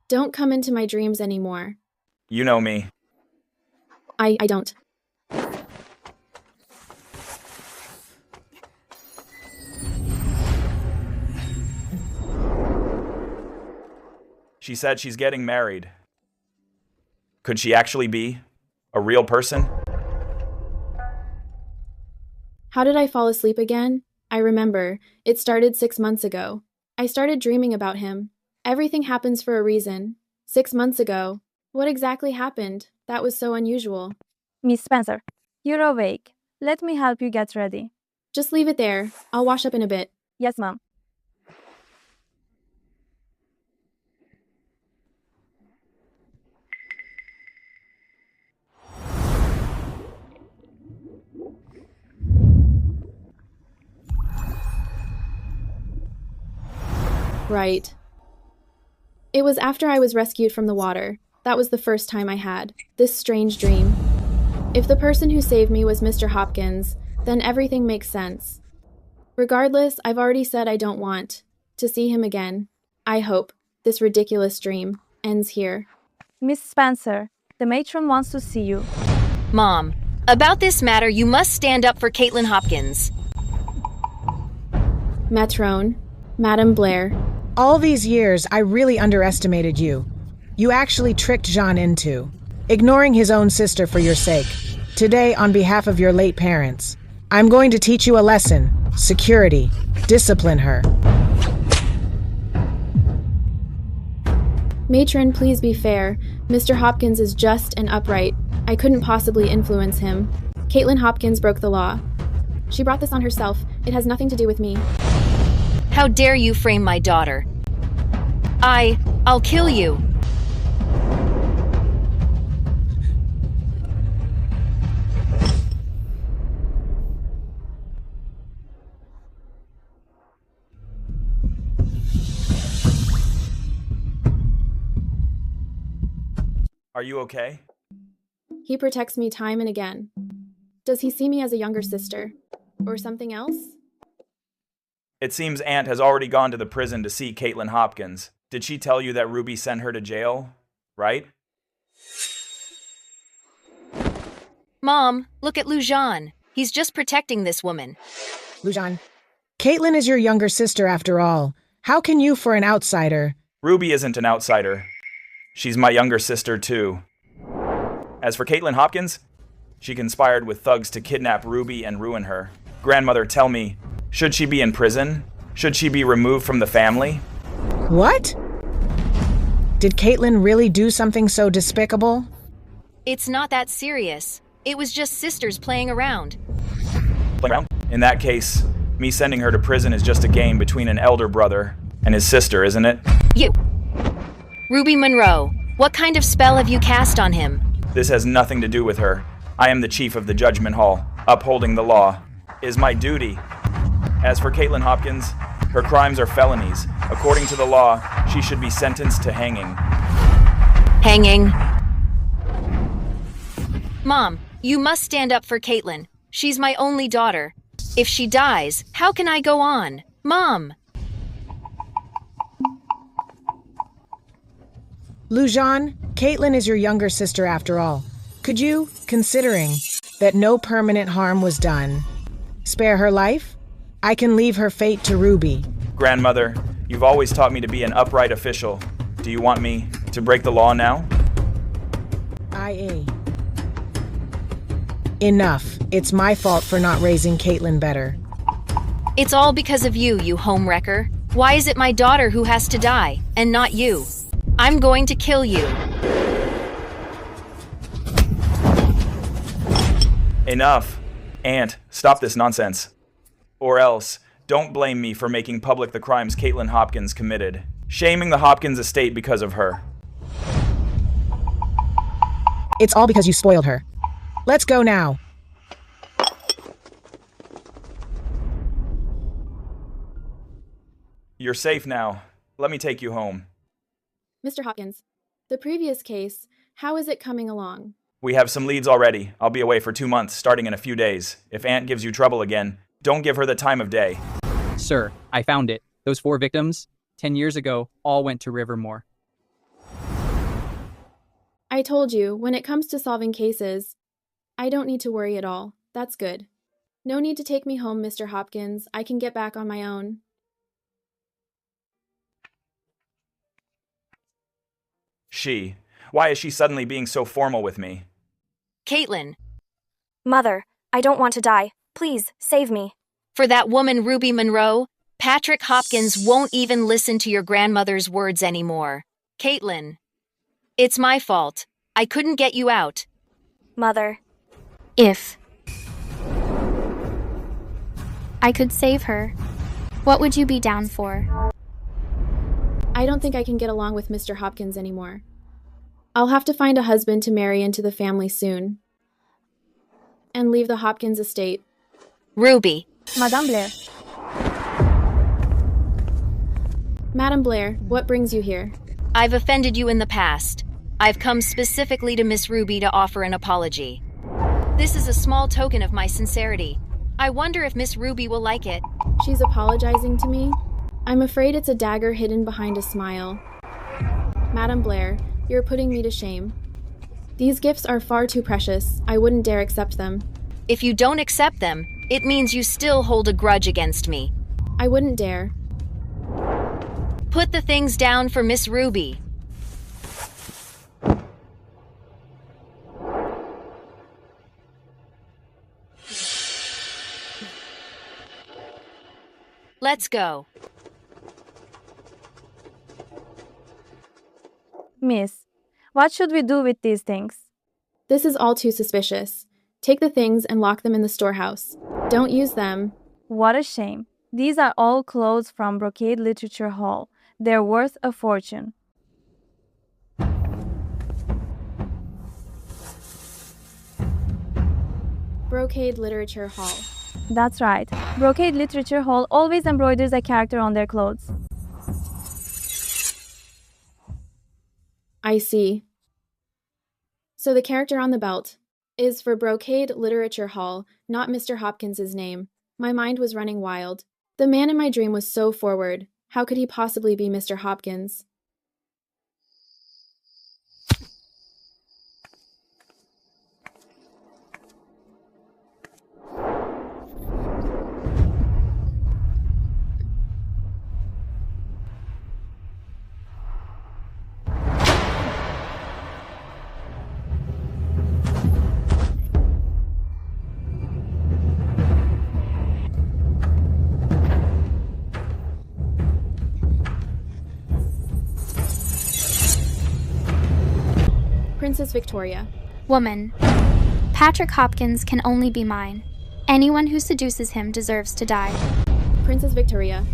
don't come into my dreams anymore. You know me. I don't. She said she's getting married. Could she actually be a real person? How did I fall asleep again? I remember. It started 6 months ago. I started dreaming about him. Everything happens for a reason. 6 months ago. What exactly happened? That was so unusual. Miss Spencer, you're awake. Let me help you get ready. Just leave it there. I'll wash up in a bit. Yes, ma'am. Right. It was after I was rescued from the water. That was the first time I had this strange dream. If the person who saved me was Mr. Hopkins, then everything makes sense. Regardless, I've already said I don't want to see him again. I hope this ridiculous dream ends here. Miss Spencer, the matron wants to see you. Mom, about this matter, you must stand up for Caitlin Hopkins. Matrone, Madame Blair. All these years, I really underestimated you. You actually tricked Jean into ignoring his own sister for your sake. today on behalf of your late parents. I'm going to teach you a lesson. Security. Discipline her. Matron, please be fair. Mr. Hopkins is just and upright. I couldn't possibly influence him. Caitlin Hopkins broke the law. She brought this on herself. It has nothing to do with me. How dare you frame my daughter? I'll kill you. Are you okay? He protects me time and again. Does he see me as a younger sister? Or something else? It seems Aunt has already gone to the prison to see Caitlin Hopkins. Did she tell you that Ruby sent her to jail? Right? Mom, look at Lujan. He's just protecting this woman. Lujan, Caitlin is your younger sister after all. How can you, for an outsider? Ruby isn't an outsider. She's my younger sister, too. As for Caitlin Hopkins, she conspired with thugs to kidnap Ruby and ruin her. Grandmother, tell me, should she be in prison? Should she be removed from the family? What? Did Caitlin really do something so despicable? It's not that serious. It was just sisters playing around. In that case, me sending her to prison is just a game between an elder brother and his sister, isn't it? You! Ruby Monroe, what kind of spell have you cast on him? This has nothing to do with her. I am the chief of the Judgment Hall. Upholding the law is my duty. As for Caitlin Hopkins, her crimes are felonies. According to the law, she should be sentenced to hanging. Hanging? Mom, you must stand up for Caitlin. She's my only daughter. If she dies, how can I go on? Mom! Lujan, Caitlin is your younger sister after all. Could you, considering that no permanent harm was done, spare her life? I can leave her fate to Ruby. Grandmother, you've always taught me to be an upright official. Do you want me to break the law now? IA. Enough. It's my fault for not raising Caitlin better. It's all because of you, you homewrecker. Why is it my daughter who has to die, and not you? I'm going to kill you. Enough. Aunt, stop this nonsense. Or else, don't blame me for making public the crimes Caitlin Hopkins committed, shaming the Hopkins estate because of her. It's all because you spoiled her. Let's go now. You're safe now. Let me take you home. Mr. Hopkins, the previous case, how is it coming along? We have some leads already. I'll be away for 2 months, starting in a few days. If Aunt gives you trouble again, don't give her the time of day. Sir, I found it. Those 4 victims, 10 years ago, all went to Rivermore. I told you, when it comes to solving cases, I don't need to worry at all. That's good. No need to take me home, Mr. Hopkins. I can get back on my own. She. Why is she suddenly being so formal with me? Caitlin. Mother, I don't want to die. Please, save me. For that woman Ruby Monroe, Patrick Hopkins won't even listen to your grandmother's words anymore. Caitlin. It's my fault. I couldn't get you out. Mother. If I could save her, what would you be down for? I don't think I can get along with Mr. Hopkins anymore. I'll have to find a husband to marry into the family soon. And leave the Hopkins estate. Ruby. Madame Blair. Madame Blair, what brings you here? I've offended you in the past. I've come specifically to Miss Ruby to offer an apology. This is a small token of my sincerity. I wonder if Miss Ruby will like it. She's apologizing to me? I'm afraid it's a dagger hidden behind a smile. Madame Blair, you're putting me to shame. These gifts are far too precious. I wouldn't dare accept them. If you don't accept them, it means you still hold a grudge against me. I wouldn't dare. Put the things down for Miss Ruby. Let's go. Miss, what should we do with these things? This is all too suspicious. Take the things and lock them in the storehouse. Don't use them. What a shame. These are all clothes from Brocade Literature Hall. They're worth a fortune. Brocade Literature Hall. That's right. Brocade Literature Hall always embroiders a character on their clothes. I see. So the character on the belt is for Brocade Literature Hall, not Mr. Hopkins's name. My mind was running wild. The man in my dream was so forward. How could he possibly be Mr. Hopkins? Princess Victoria. Woman. Patrick Hopkins can only be mine. Anyone who seduces him deserves to die. Princess Victoria.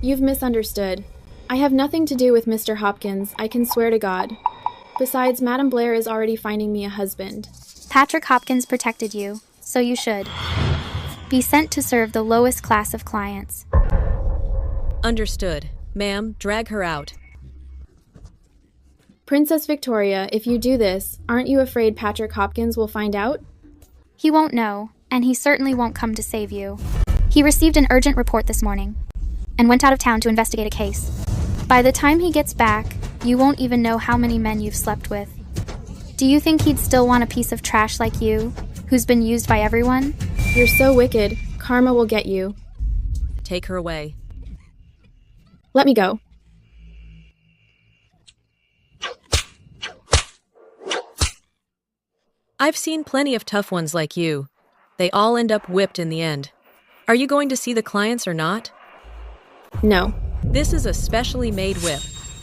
You've misunderstood. I have nothing to do with Mr. Hopkins, I can swear to God. Besides, Madame Blair is already finding me a husband. Patrick Hopkins protected you, so you should. Be sent to serve the lowest class of clients. Understood. Ma'am, drag her out. Princess Victoria, if you do this, aren't you afraid Patrick Hopkins will find out? He won't know, and he certainly won't come to save you. He received an urgent report this morning and went out of town to investigate a case. By the time he gets back, you won't even know how many men you've slept with. Do you think he'd still want a piece of trash like you, who's been used by everyone? You're so wicked. Karma will get you. Take her away. Let me go. I've seen plenty of tough ones like you. They all end up whipped in the end. Are you going to see the clients or not? No. This is a specially made whip.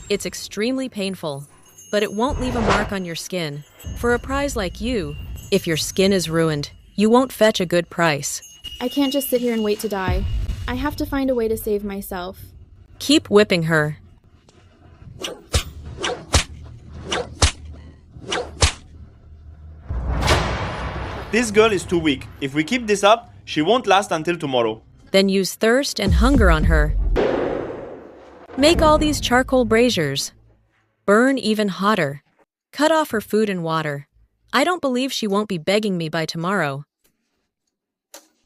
It's extremely painful, but it won't leave a mark on your skin. For a prize like you, if your skin is ruined, you won't fetch a good price. I can't just sit here and wait to die. I have to find a way to save myself. Keep whipping her. This girl is too weak. If we keep this up, she won't last until tomorrow. Then use thirst and hunger on her. Make all these charcoal braziers. Burn even hotter. Cut off her food and water. I don't believe she won't be begging me by tomorrow.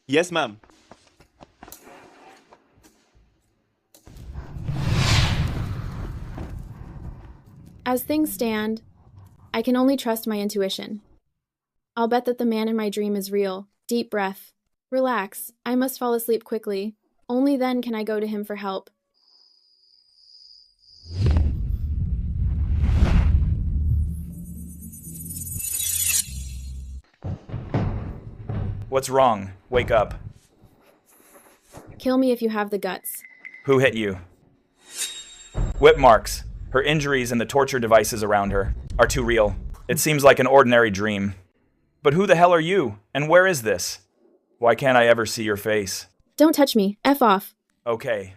Yes, ma'am. As things stand, I can only trust my intuition. I'll bet that the man in my dream is real. Deep breath. Relax. I must fall asleep quickly. Only then can I go to him for help. What's wrong? Wake up. Kill me if you have the guts. Who hit you? Whip marks. Her injuries and the torture devices around her are too real. It seems like an ordinary dream. But who the hell are you? And where is this? Why can't I ever see your face? Don't touch me. F off. Okay.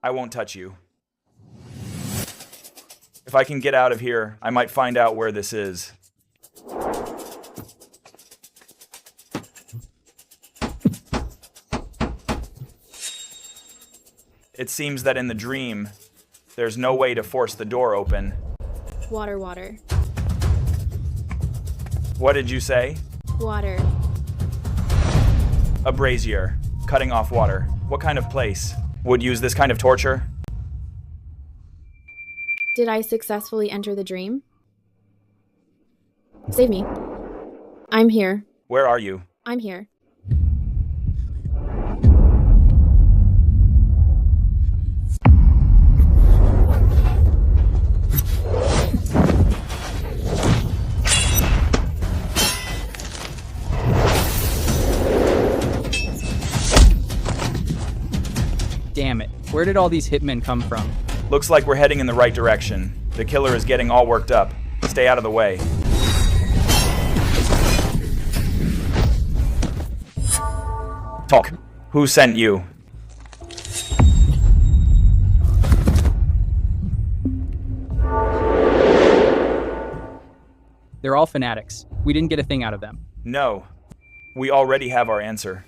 I won't touch you. If I can get out of here, I might find out where this is. It seems that in the dream, there's no way to force the door open. Water, water. What did you say? Water. A brazier. Cutting off water. What kind of place would use this kind of torture? Did I successfully enter the dream? Save me. I'm here. Where are you? I'm here. Damn it. Where did all these hitmen come from? Looks like we're heading in the right direction. The killer is getting all worked up. Stay out of the way. Talk. Who sent you? They're all fanatics. We didn't get a thing out of them. No. We already have our answer.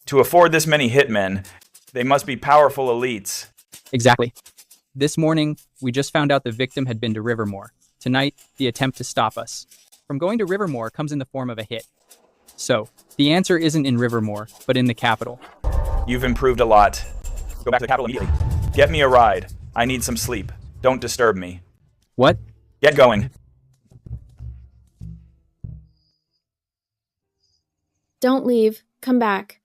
To afford this many hitmen, they must be powerful elites. Exactly. This morning, we just found out the victim had been to Rivermore. Tonight, the attempt to stop us from going to Rivermore comes in the form of a hit. So, the answer isn't in Rivermore, but in the capital. You've improved a lot. Go back to the capital immediately. Get me a ride. I need some sleep. Don't disturb me. What? Get going. Don't leave. Come back.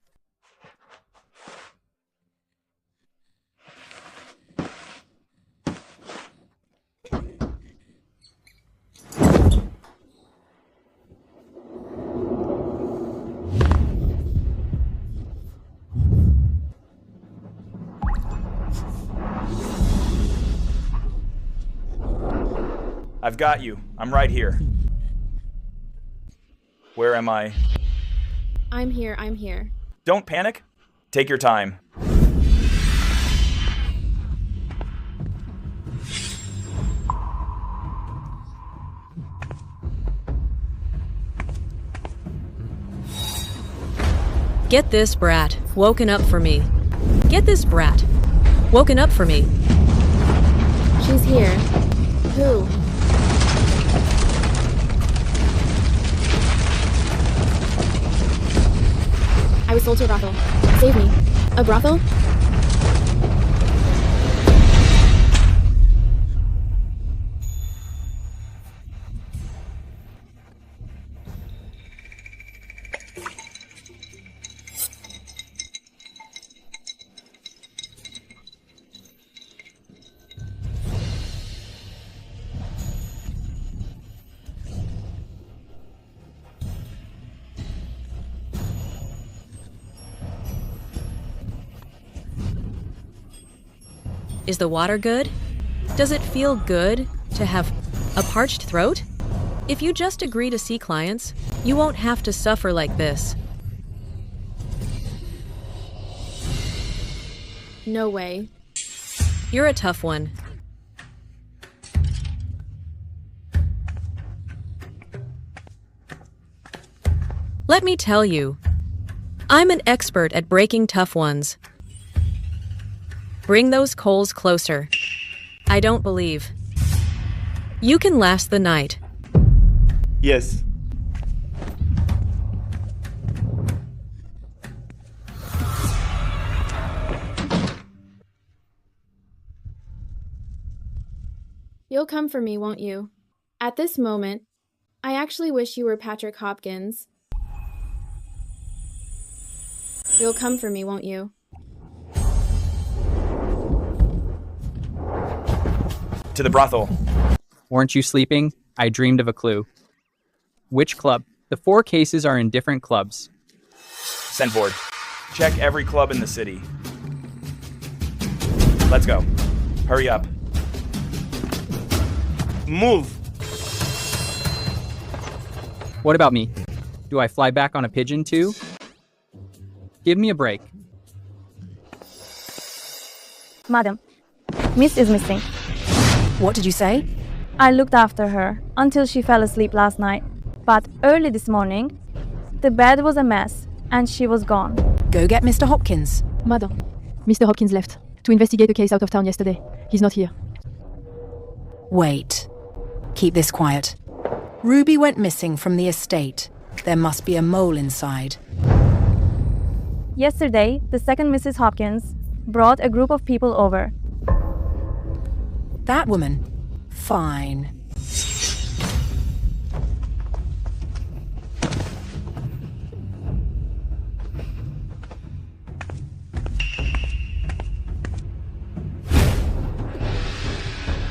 I've got you. I'm right here. Where am I? I'm here. I'm here. Don't panic. Take your time. Get this brat woken up for me. Get this brat woken up for me. She's here. Who? I was sold to a brothel. Save me. A brothel? Is the water good? Does it feel good to have a parched throat? If you just agree to see clients, you won't have to suffer like this. No way. You're a tough one. Let me tell you, I'm an expert at breaking tough ones. Bring those coals closer. I don't believe. You can last the night. Yes. You'll come for me, won't you? At this moment, I actually wish you were Patrick Hopkins. You'll come for me, won't you? To the brothel. Weren't you sleeping? I dreamed of a clue. Which club? The 4 cases are in different clubs. Send board. Check every club in the city. Let's go. Hurry up. Move! What about me? Do I fly back on a pigeon too? Give me a break. Madam, Miss is missing. What did you say? I looked after her until she fell asleep last night. But early this morning, the bed was a mess and she was gone. Go get Mr. Hopkins. Madam, Mr. Hopkins left to investigate a case out of town yesterday. He's not here. Wait. Keep this quiet. Ruby went missing from the estate. There must be a mole inside. Yesterday, the second Mrs. Hopkins brought a group of people over. That woman? Fine.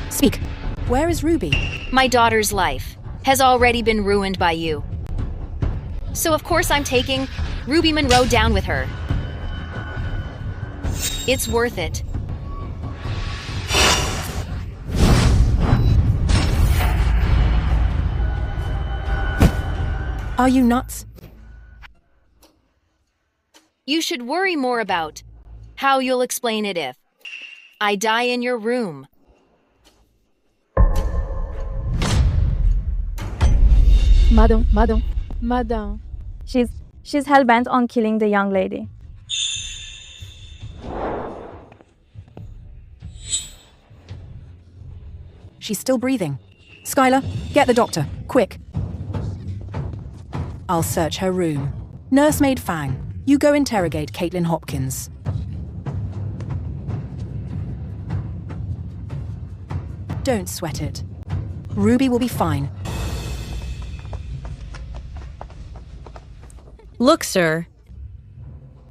Speak. Where is Ruby? My daughter's life has already been ruined by you. So of course I'm taking Ruby Monroe down with her. It's worth it. Are you nuts? You should worry more about how you'll explain it if I die in your room. Madam. She's hell-bent on killing the young lady. She's still breathing. Skylar, get the doctor, quick. I'll search her room. Nursemaid Fang, you go interrogate Caitlin Hopkins. Don't sweat it. Ruby will be fine. Look, sir.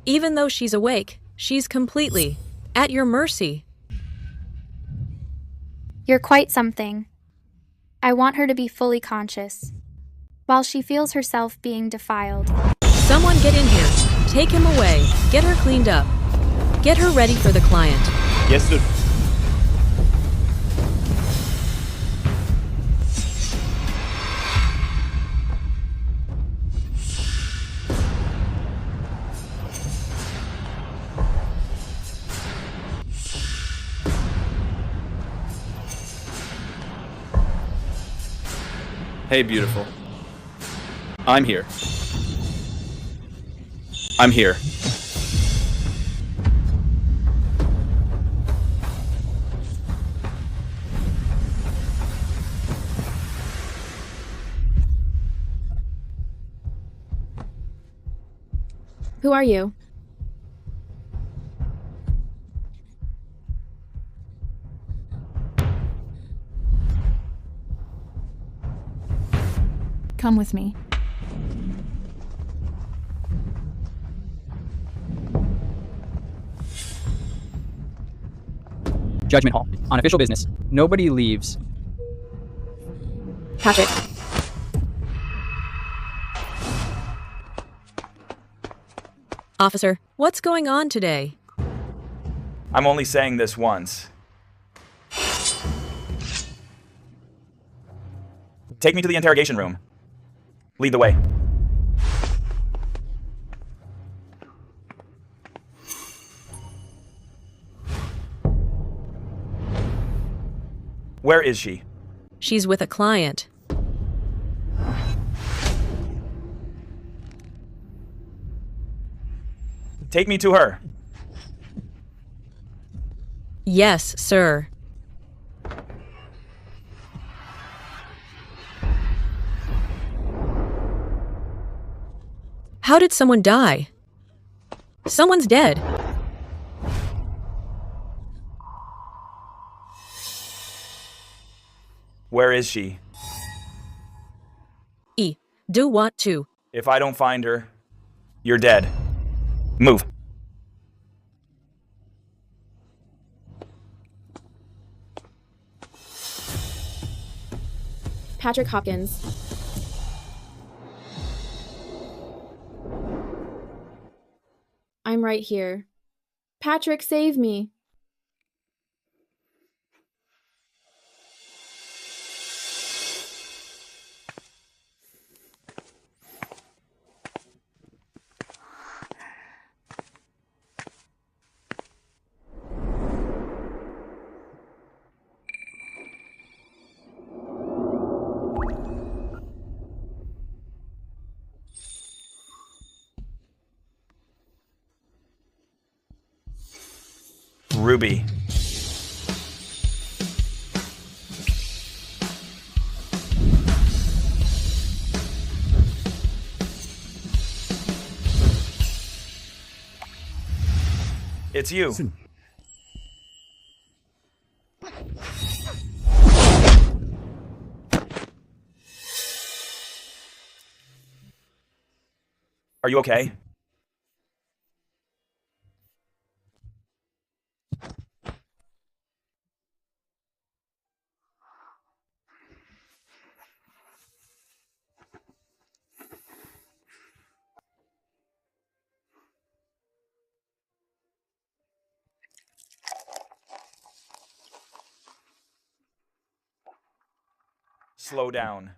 Even though she's awake, she's completely at your mercy. You're quite something. I want her to be fully conscious, while she feels herself being defiled. Someone get in here. Take him away. Get her cleaned up. Get her ready for the client. Yes, sir. Hey, beautiful. I'm here. I'm here. Who are you? Come with me. Judgment Hall. On official business. Nobody leaves. Patrick. Officer, what's going on today? I'm only saying this once. Take me to the interrogation room. Lead the way. Where is she? She's with a client. Take me to her. Yes, sir. How did someone die? Someone's dead. Where is she? Do what to? If I don't find her, you're dead. Move. Patrick Hopkins. I'm right here. Patrick, save me. Ruby. It's you. Are you okay? Slow down.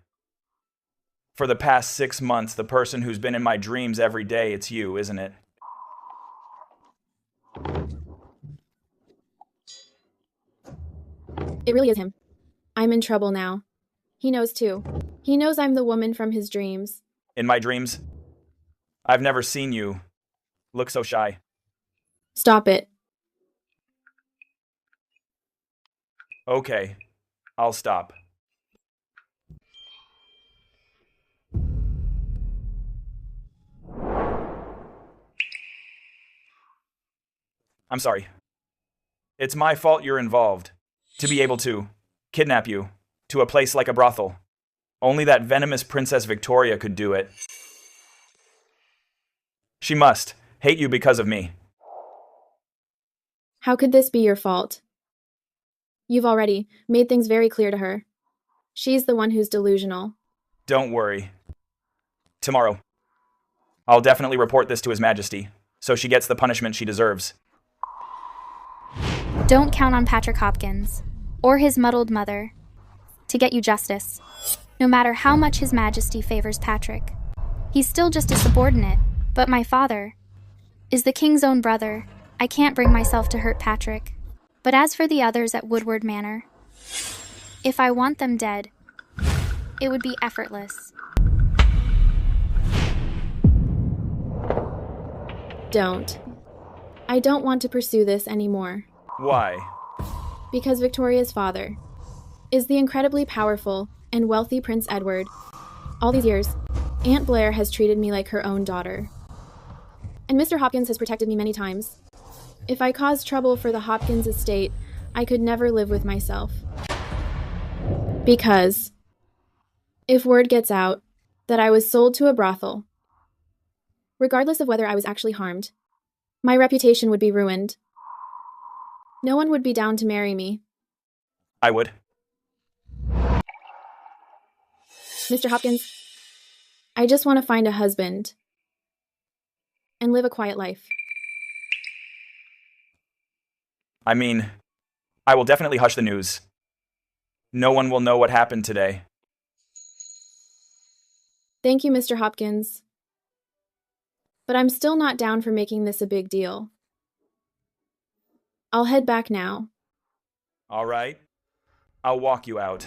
For the past 6 months, the person who's been in my dreams every day, it's you, isn't it? It really is him. I'm in trouble now. He knows too. He knows I'm the woman from his dreams. In my dreams? I've never seen you look so shy. Stop it. Okay, I'll stop. I'm sorry. It's my fault you're involved. To be able to kidnap you to a place like a brothel. Only that venomous Princess Victoria could do it. She must hate you because of me. How could this be your fault? You've already made things very clear to her. She's the one who's delusional. Don't worry. Tomorrow, I'll definitely report this to His Majesty, so she gets the punishment she deserves. Don't count on Patrick Hopkins, or his muddled mother, to get you justice, no matter how much His Majesty favors Patrick. He's still just a subordinate, but my father is the king's own brother. I can't bring myself to hurt Patrick. But as for the others at Woodward Manor, if I want them dead, it would be effortless. Don't. I don't want to pursue this anymore. Why? Because Victoria's father is the incredibly powerful and wealthy Prince Edward. All these years, Aunt Blair has treated me like her own daughter. And Mr. Hopkins has protected me many times. If I caused trouble for the Hopkins estate, I could never live with myself. Because if word gets out that I was sold to a brothel, regardless of whether I was actually harmed, my reputation would be ruined. No one would be down to marry me. I would. Mr. Hopkins, I just want to find a husband and live a quiet life. I mean, I will definitely hush the news. No one will know what happened today. Thank you, Mr. Hopkins. But I'm still not down for making this a big deal. I'll head back now. All right. I'll walk you out.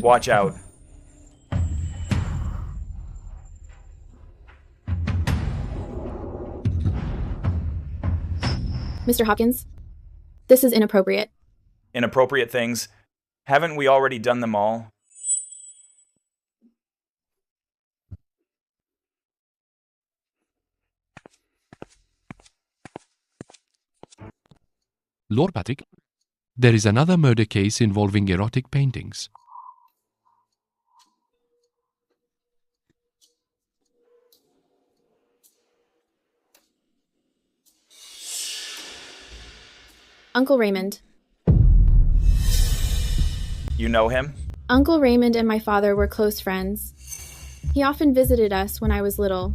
Watch out. Mr. Hopkins, this is inappropriate. Inappropriate things? Haven't we already done them all? Lord Patrick, there is another murder case involving erotic paintings. Uncle Raymond. You know him? Uncle Raymond and my father were close friends. He often visited us when I was little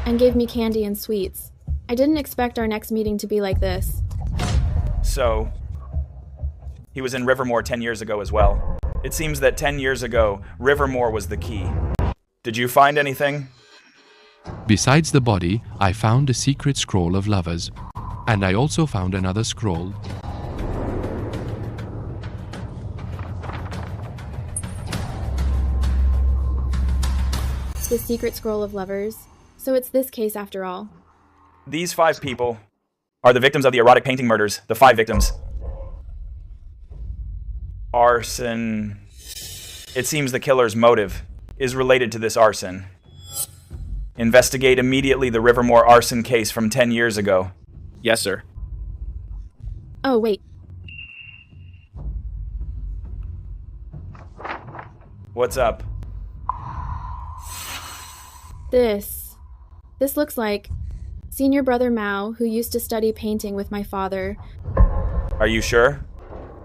and gave me candy and sweets. I didn't expect our next meeting to be like this. So, he was in Rivermore 10 years ago as well. It seems that 10 years ago, Rivermore was the key. Did you find anything? Besides the body, I found a secret scroll of lovers. And I also found another scroll. The secret scroll of lovers. So it's this case after all. These 5 people are the victims of the erotic painting murders. The 5 victims. Arson. It seems the killer's motive is related to this arson. Investigate immediately the Rivermore arson case from 10 years ago. Yes, sir. Oh, wait. What's up? This looks like senior brother Mao, who used to study painting with my father. Are you sure?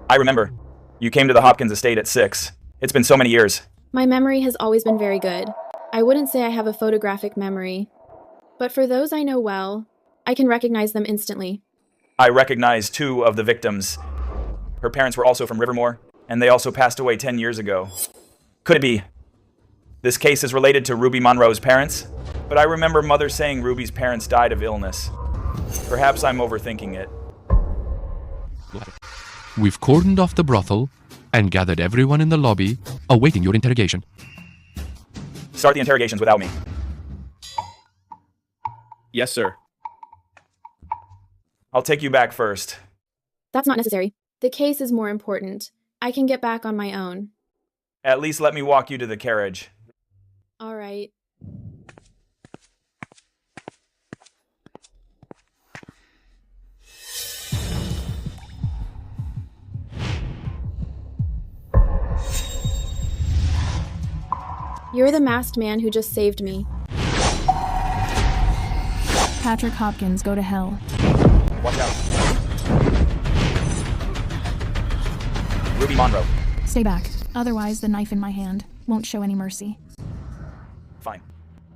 I remember. You came to the Hopkins estate at 6. It's been so many years. My memory has always been very good. I wouldn't say I have a photographic memory, but for those I know well, I can recognize them instantly. I recognize 2 of the victims. Her parents were also from Rivermore, and they also passed away 10 years ago. Could it be? This case is related to Ruby Monroe's parents, but I remember Mother saying Ruby's parents died of illness. Perhaps I'm overthinking it. We've cordoned off the brothel and gathered everyone in the lobby, awaiting your interrogation. Start the interrogations without me. Yes, sir. I'll take you back first. That's not necessary. The case is more important. I can get back on my own. At least let me walk you to the carriage. All right. You're the masked man who just saved me. Patrick Hopkins, go to hell. Watch out. Ruby Monroe. Stay back. Otherwise, the knife in my hand won't show any mercy. Fine.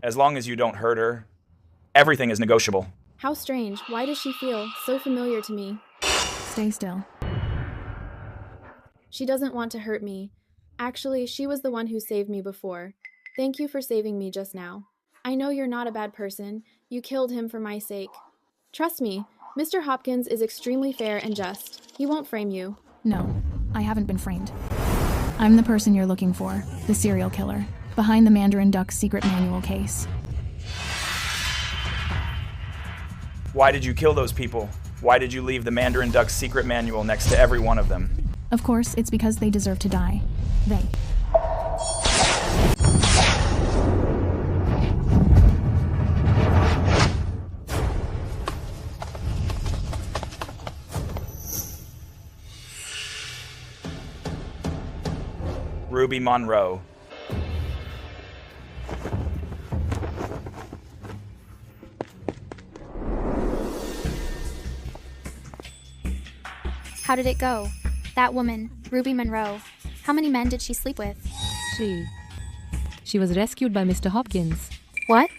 As long as you don't hurt her, everything is negotiable. How strange. Why does she feel so familiar to me? Stay still. She doesn't want to hurt me. Actually, she was the one who saved me before. Thank you for saving me just now. I know you're not a bad person. You killed him for my sake. Trust me, Mr. Hopkins is extremely fair and just. He won't frame you. No, I haven't been framed. I'm the person you're looking for, the serial killer, behind the Mandarin Duck's secret manual case. Why did you kill those people? Why did you leave the Mandarin Duck's secret manual next to every one of them? Of course, it's because they deserve to die. They. Ruby Monroe. How did it go? That woman, Ruby Monroe. How many men did she sleep with? She was rescued by Mr. Hopkins. What?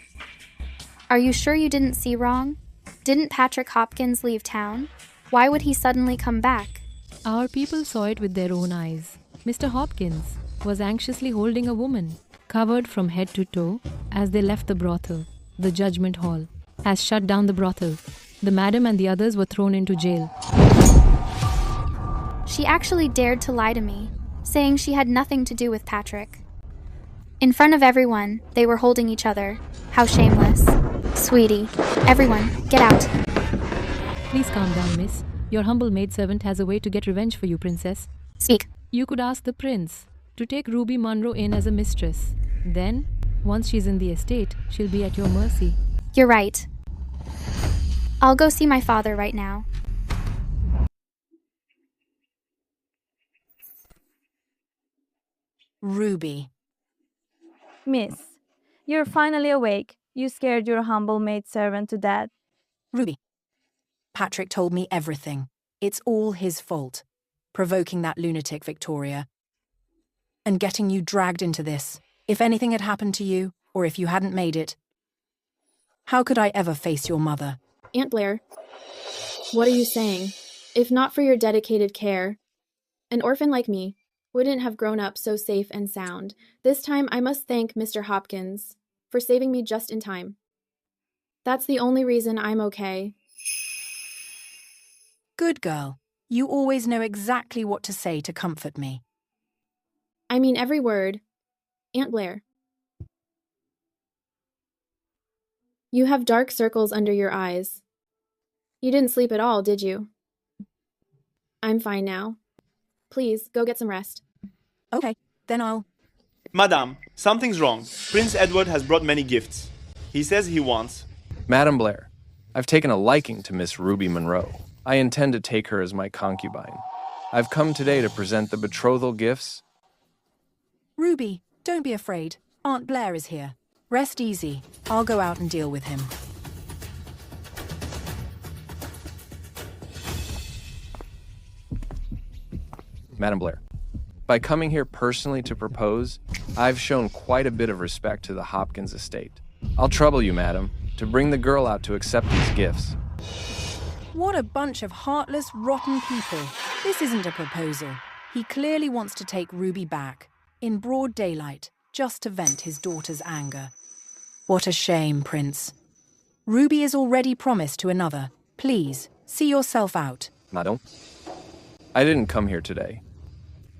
Are you sure you didn't see wrong? Didn't Patrick Hopkins leave town? Why would he suddenly come back? Our people saw it with their own eyes. Mr. Hopkins was anxiously holding a woman, covered from head to toe, as they left the brothel. The judgment hall has shut down the brothel. The madam and the others were thrown into jail. She actually dared to lie to me, saying she had nothing to do with Patrick. In front of everyone, they were holding each other. How shameless. Sweetie, everyone, get out. Please calm down, miss. Your humble maidservant has a way to get revenge for you, princess. Speak. You could ask the prince to take Ruby Monroe in as a mistress. Then, once she's in the estate, she'll be at your mercy. You're right. I'll go see my father right now. Ruby. Miss, you're finally awake. You scared your humble maidservant to death. Ruby. Patrick told me everything. It's all his fault. Provoking that lunatic, Victoria. And getting you dragged into this. If anything had happened to you, or if you hadn't made it, how could I ever face your mother? Aunt Blair, what are you saying? If not for your dedicated care, an orphan like me wouldn't have grown up so safe and sound. This time I must thank Mr. Hopkins for saving me just in time. That's the only reason I'm okay. Good girl. You always know exactly what to say to comfort me. I mean every word. Aunt Blair. You have dark circles under your eyes. You didn't sleep at all, did you? I'm fine now. Please, go get some rest. Okay, then I'll... Madame, something's wrong. Prince Edward has brought many gifts. He says he wants... Madame Blair, I've taken a liking to Miss Ruby Monroe. I intend to take her as my concubine. I've come today to present the betrothal gifts. Ruby, don't be afraid. Aunt Blair is here. Rest easy. I'll go out and deal with him. Madame Blair, By coming here personally to propose, I've shown quite a bit of respect to the Hopkins estate. I'll trouble you, madam, to bring the girl out to accept these gifts. What a bunch of heartless, rotten people. This isn't a proposal. He clearly wants to take Ruby back, in broad daylight, just to vent his daughter's anger. What a shame, Prince. Ruby is already promised to another. Please, see yourself out. Madam, I didn't come here today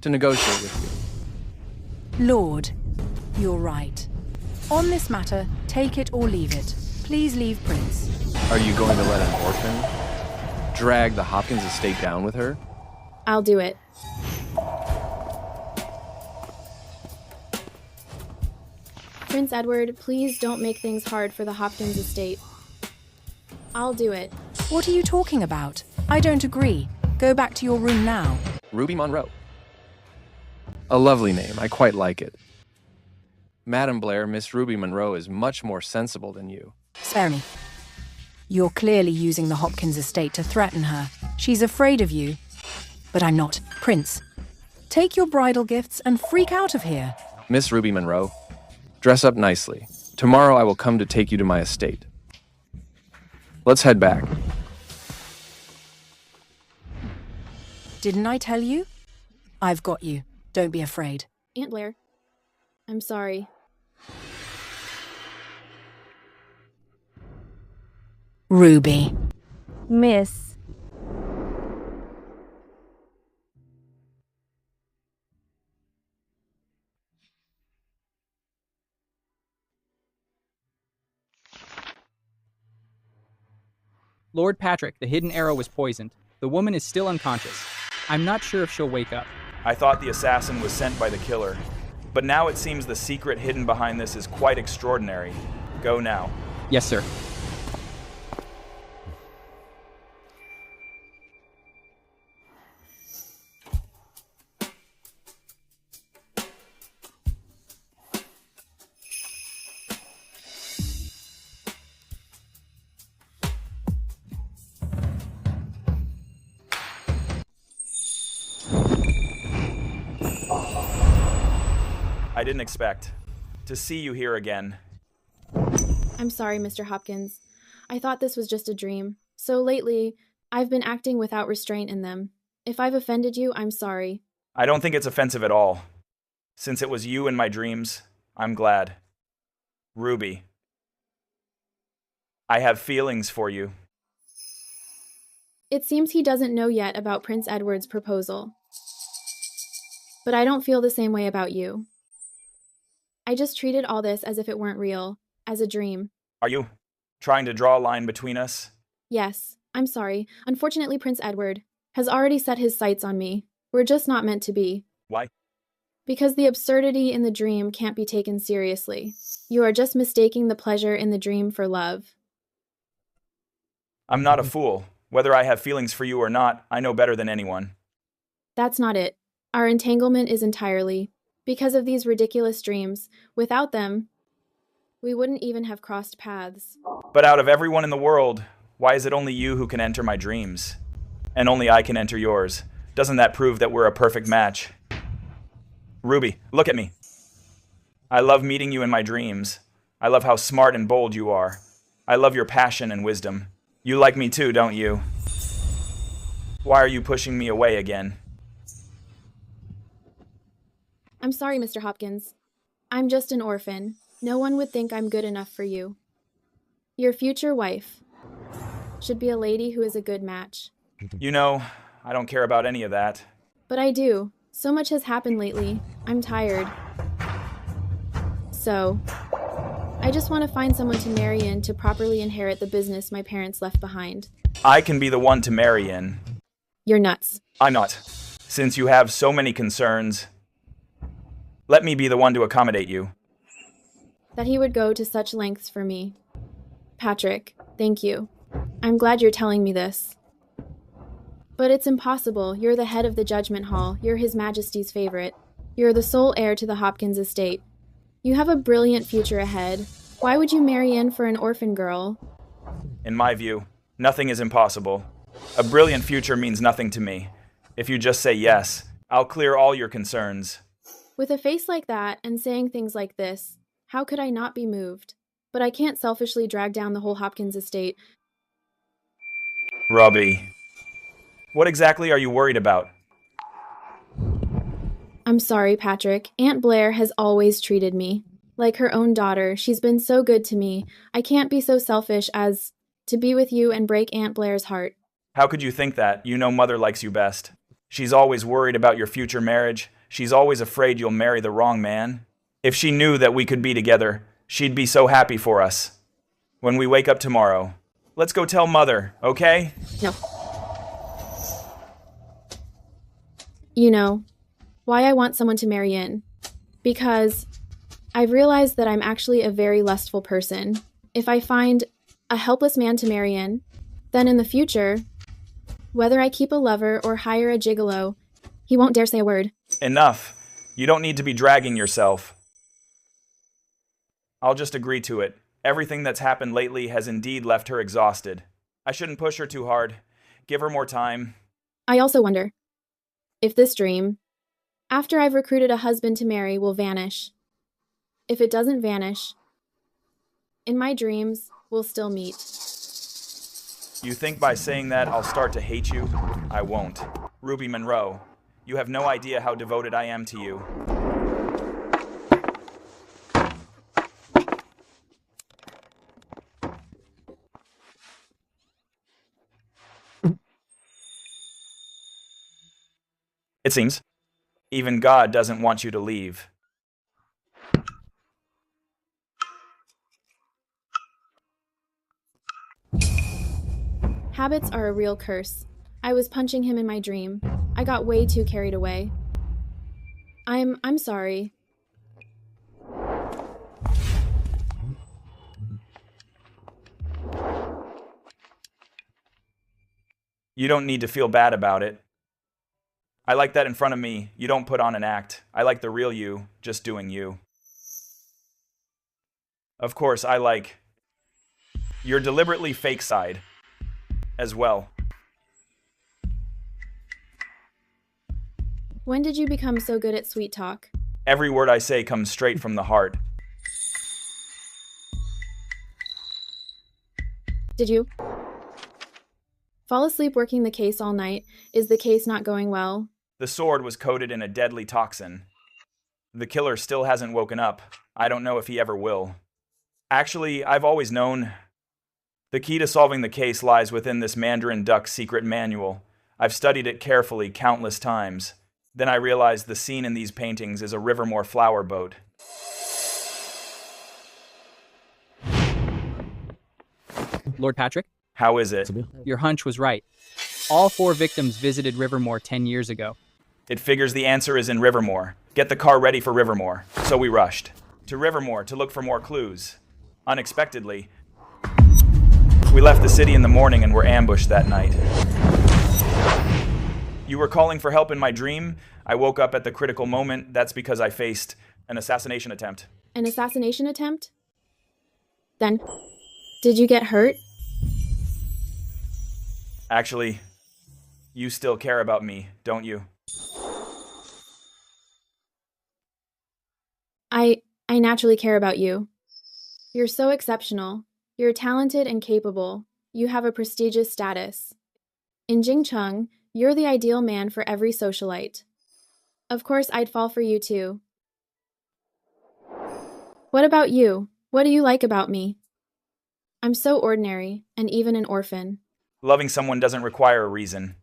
to negotiate with you. Lord, you're right. On this matter, take it or leave it. Please leave Prince. Are you going to let an orphan drag the Hopkins estate down with her? I'll do it. Prince Edward, please don't make things hard for the Hopkins estate. I'll do it. What are you talking about? I don't agree. Go back to your room now. Ruby Monroe. A lovely name. I quite like it. Madam Blair, Miss Ruby Monroe is much more sensible than you. Spare me. You're clearly using the Hopkins estate to threaten her. She's afraid of you. But I'm not. Prince, take your bridal gifts and freak out of here. Miss Ruby Monroe, dress up nicely. Tomorrow I will come to take you to my estate. Let's head back. Didn't I tell you? I've got you. Don't be afraid. Aunt Blair, I'm sorry. Ruby. Miss. Lord Patrick, the hidden arrow was poisoned. The woman is still unconscious. I'm not sure if she'll wake up. I thought the assassin was sent by the killer, but now it seems the secret hidden behind this is quite extraordinary. Go now. Yes, sir. I didn't expect to see you here again. I'm sorry, Mr. Hopkins. I thought this was just a dream. So lately, I've been acting without restraint in them. If I've offended you, I'm sorry. I don't think it's offensive at all. Since it was you in my dreams, I'm glad. Ruby, I have feelings for you. It seems he doesn't know yet about Prince Edward's proposal. But I don't feel the same way about you. I just treated all this as if it weren't real, as a dream. Are you trying to draw a line between us? Yes, I'm sorry. Unfortunately, Prince Edward has already set his sights on me. We're just not meant to be. Why? Because the absurdity in the dream can't be taken seriously. You are just mistaking the pleasure in the dream for love. I'm not a fool. Whether I have feelings for you or not, I know better than anyone. That's not it. Our entanglement is entirely because of these ridiculous dreams. Without them, we wouldn't even have crossed paths. But out of everyone in the world, why is it only you who can enter my dreams? And only I can enter yours? Doesn't that prove that we're a perfect match? Ruby, look at me. I love meeting you in my dreams. I love how smart and bold you are. I love your passion and wisdom. You like me too, don't you? Why are you pushing me away again? I'm sorry, Mr. Hopkins. I'm just an orphan. No one would think I'm good enough for you. Your future wife should be a lady who is a good match. You know, I don't care about any of that. But I do. So much has happened lately. I'm tired. So, I just want to find someone to marry in to properly inherit the business my parents left behind. I can be the one to marry in. You're nuts. I'm not. Since you have so many concerns, let me be the one to accommodate you. That he would go to such lengths for me. Patrick, thank you. I'm glad you're telling me this. But it's impossible. You're the head of the Judgment Hall. You're His Majesty's favorite. You're the sole heir to the Hopkins estate. You have a brilliant future ahead. Why would you marry in for an orphan girl? In my view, nothing is impossible. A brilliant future means nothing to me. If you just say yes, I'll clear all your concerns. With a face like that and saying things like this, how could I not be moved? But I can't selfishly drag down the whole Hopkins estate. Robbie, what exactly are you worried about? I'm sorry, Patrick. Aunt Blair has always treated me like her own daughter. She's been so good to me. I can't be so selfish as to be with you and break Aunt Blair's heart. How could you think that? You know Mother likes you best. She's always worried about your future marriage. She's always afraid you'll marry the wrong man. If she knew that we could be together, she'd be so happy for us. When we wake up tomorrow, let's go tell Mother, okay? No. You know why I want someone to marry in? Because I've realized that I'm actually a very lustful person. If I find a helpless man to marry in, then in the future, whether I keep a lover or hire a gigolo, he won't dare say a word. Enough. You don't need to be dragging yourself. I'll just agree to it. Everything that's happened lately has indeed left her exhausted. I shouldn't push her too hard. Give her more time. I also wonder if this dream, after I've recruited a husband to marry, will vanish. If it doesn't vanish, in my dreams, we'll still meet. You think by saying that I'll start to hate you? I won't. Ruby Monroe, you have no idea how devoted I am to you. It seems even God doesn't want you to leave. Habits are a real curse. I was punching him in my dream. I got way too carried away. I'm sorry. You don't need to feel bad about it. I like that in front of me, you don't put on an act. I like the real you, just doing you. Of course, I like your deliberately fake side as well. When did you become so good at sweet talk? Every word I say comes straight from the heart. Did you fall asleep working the case all night? Is the case not going well? The sword was coated in a deadly toxin. The killer still hasn't woken up. I don't know if he ever will. Actually, I've always known the key to solving the case lies within this Mandarin Duck secret manual. I've studied it carefully countless times. Then I realized the scene in these paintings is a Rivermore flower boat. Lord Patrick? How is it? Your hunch was right. All 4 victims visited Rivermore 10 years ago. It figures the answer is in Rivermore. Get the car ready for Rivermore. So we rushed to Rivermore to look for more clues. Unexpectedly, we left the city in the morning and were ambushed that night. You were calling for help in my dream. I woke up at the critical moment. That's because I faced an assassination attempt. An assassination attempt? Then, did you get hurt? Actually, you still care about me, don't you? I naturally care about you. You're so exceptional. You're talented and capable. You have a prestigious status. In Jingcheng, you're the ideal man for every socialite. Of course, I'd fall for you too. What about you? What do you like about me? I'm so ordinary, and even an orphan. Loving someone doesn't require a reason.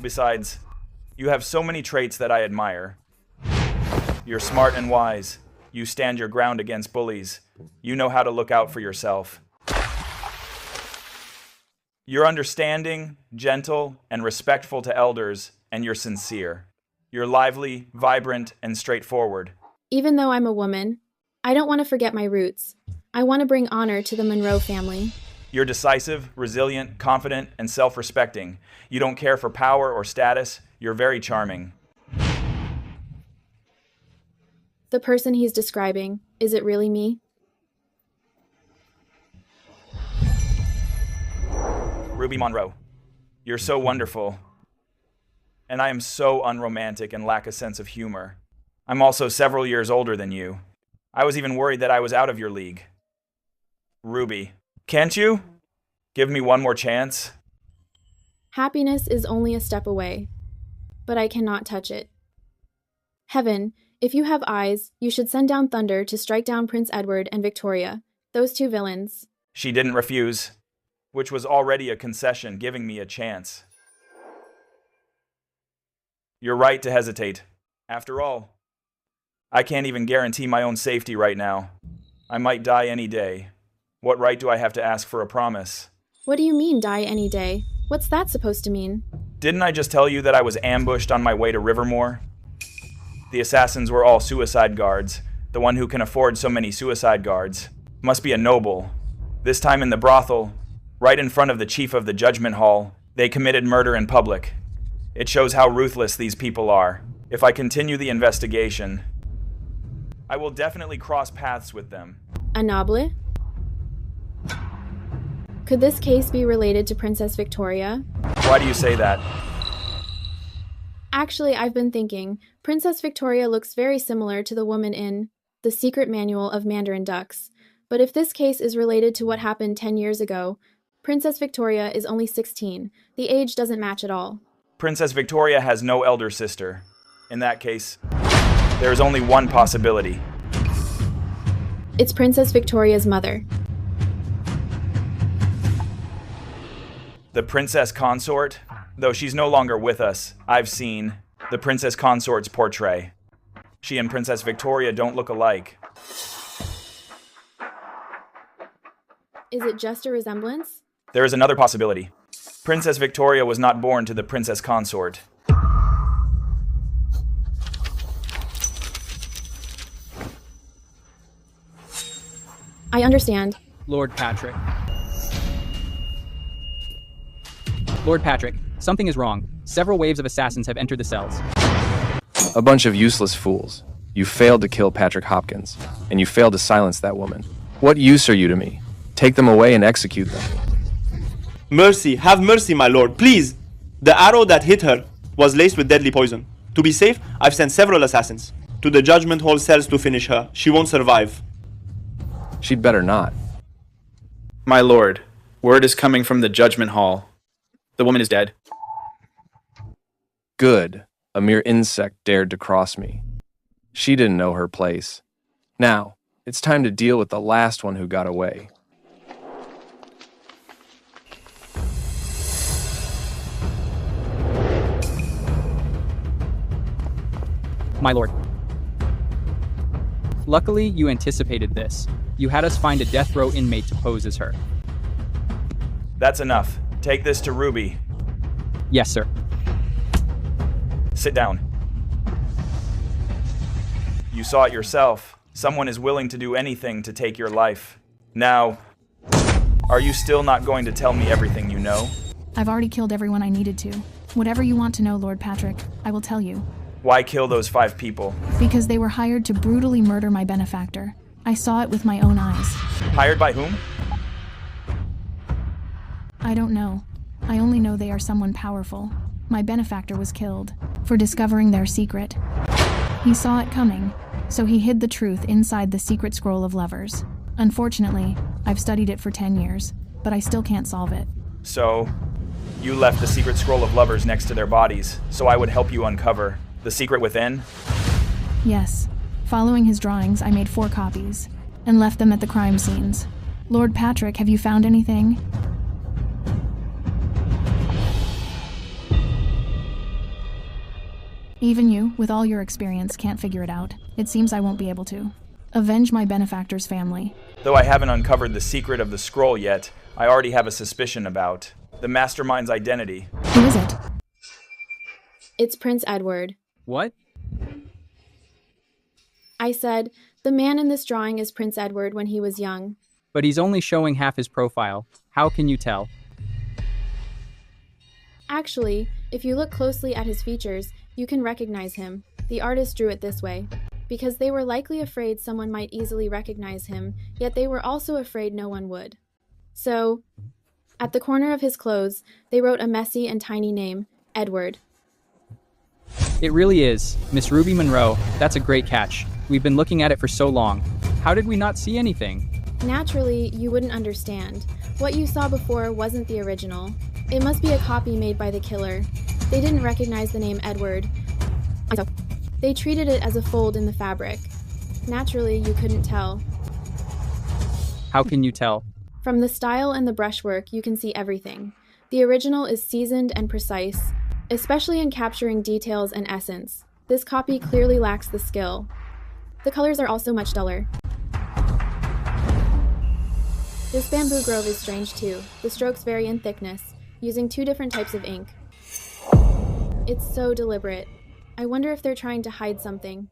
Besides, you have so many traits that I admire. You're smart and wise. You stand your ground against bullies. You know how to look out for yourself. You're understanding, gentle, and respectful to elders, and you're sincere. You're lively, vibrant, and straightforward. Even though I'm a woman, I don't want to forget my roots. I want to bring honor to the Monroe family. You're decisive, resilient, confident, and self-respecting. You don't care for power or status. You're very charming. The person he's describing, is it really me? Ruby Monroe, you're so wonderful. and I am so unromantic and lack a sense of humor. I'm also several years older than you. I was even worried that I was out of your league. Ruby, can't you give me one more chance? Happiness is only a step away, but I cannot touch it. Heaven, if you have eyes, you should send down thunder to strike down Prince Edward and Victoria, those two villains. She didn't refuse, which was already a concession, giving me a chance. You're right to hesitate. After all, I can't even guarantee my own safety right now. I might die any day. What right do I have to ask for a promise? What do you mean, die any day? What's that supposed to mean? Didn't I just tell you that I was ambushed on my way to Rivermore? The assassins were all suicide guards. The one who can afford so many suicide guards must be a noble. This time in the brothel, right in front of the chief of the judgment hall, they committed murder in public. It shows how ruthless these people are. If I continue the investigation, I will definitely cross paths with them. A noble? Could this case be related to Princess Victoria? Why do you say that? Actually, I've been thinking. Princess Victoria looks very similar to the woman in The Secret Manual of Mandarin Ducks. But if this case is related to what happened 10 years ago, Princess Victoria is only 16. The age doesn't match at all. Princess Victoria has no elder sister. In that case, there is only one possibility. It's Princess Victoria's mother. The princess consort? Though she's no longer with us, I've seen the princess consort's portrait. She and Princess Victoria don't look alike. Is it just a resemblance? There is another possibility. Princess Victoria was not born to the princess consort. I understand. Lord Patrick. Lord Patrick, something is wrong. Several waves of assassins have entered the cells. A bunch of useless fools. You failed to kill Patrick Hopkins, and you failed to silence that woman. What use are you to me? Take them away and execute them. Mercy, have mercy, my lord, please! The arrow that hit her was laced with deadly poison. To be safe, I've sent several assassins to the judgment hall cells to finish her. She won't survive. She'd better not. My lord, word is coming from the judgment hall. The woman is dead. Good. A mere insect dared to cross me. She didn't know her place. Now, it's time to deal with the last one who got away. My lord. Luckily, you anticipated this. You had us find a death row inmate to pose as her. That's enough. Take this to Ruby. Yes, sir. Sit down. You saw it yourself. Someone is willing to do anything to take your life. Now, are you still not going to tell me everything you know? I've already killed everyone I needed to. Whatever you want to know, Lord Patrick, I will tell you. Why kill those 5 people? Because they were hired to brutally murder my benefactor. I saw it with my own eyes. Hired by whom? I don't know. I only know they are someone powerful. My benefactor was killed for discovering their secret. He saw it coming, so he hid the truth inside the secret scroll of lovers. Unfortunately, I've studied it for 10 years, but I still can't solve it. So, you left the secret scroll of lovers next to their bodies, so I would help you uncover the secret within? Yes. Following his drawings, I made 4 copies and left them at the crime scenes. Lord Patrick, have you found anything? Even you, with all your experience, can't figure it out. It seems I won't be able to. Avenge my benefactor's family. Though I haven't uncovered the secret of the scroll yet, I already have a suspicion about the mastermind's identity. Who is it? It's Prince Edward. What? I said, the man in this drawing is Prince Edward when he was young. But he's only showing half his profile. How can you tell? Actually, if you look closely at his features, you can recognize him. The artist drew it this way, because they were likely afraid someone might easily recognize him, yet they were also afraid no one would. So, at the corner of his clothes, they wrote a messy and tiny name, Edward. It really is. Miss Ruby Monroe, that's a great catch. We've been looking at it for so long. How did we not see anything? Naturally, you wouldn't understand. What you saw before wasn't the original. It must be a copy made by the killer. They didn't recognize the name Edward. They treated it as a fold in the fabric. Naturally, you couldn't tell. How can you tell? From the style and the brushwork, you can see everything. The original is seasoned and precise, especially in capturing details and essence. This copy clearly lacks the skill. The colors are also much duller. This bamboo grove is strange too. The strokes vary in thickness, using 2 different types of ink. It's so deliberate. I wonder if they're trying to hide something.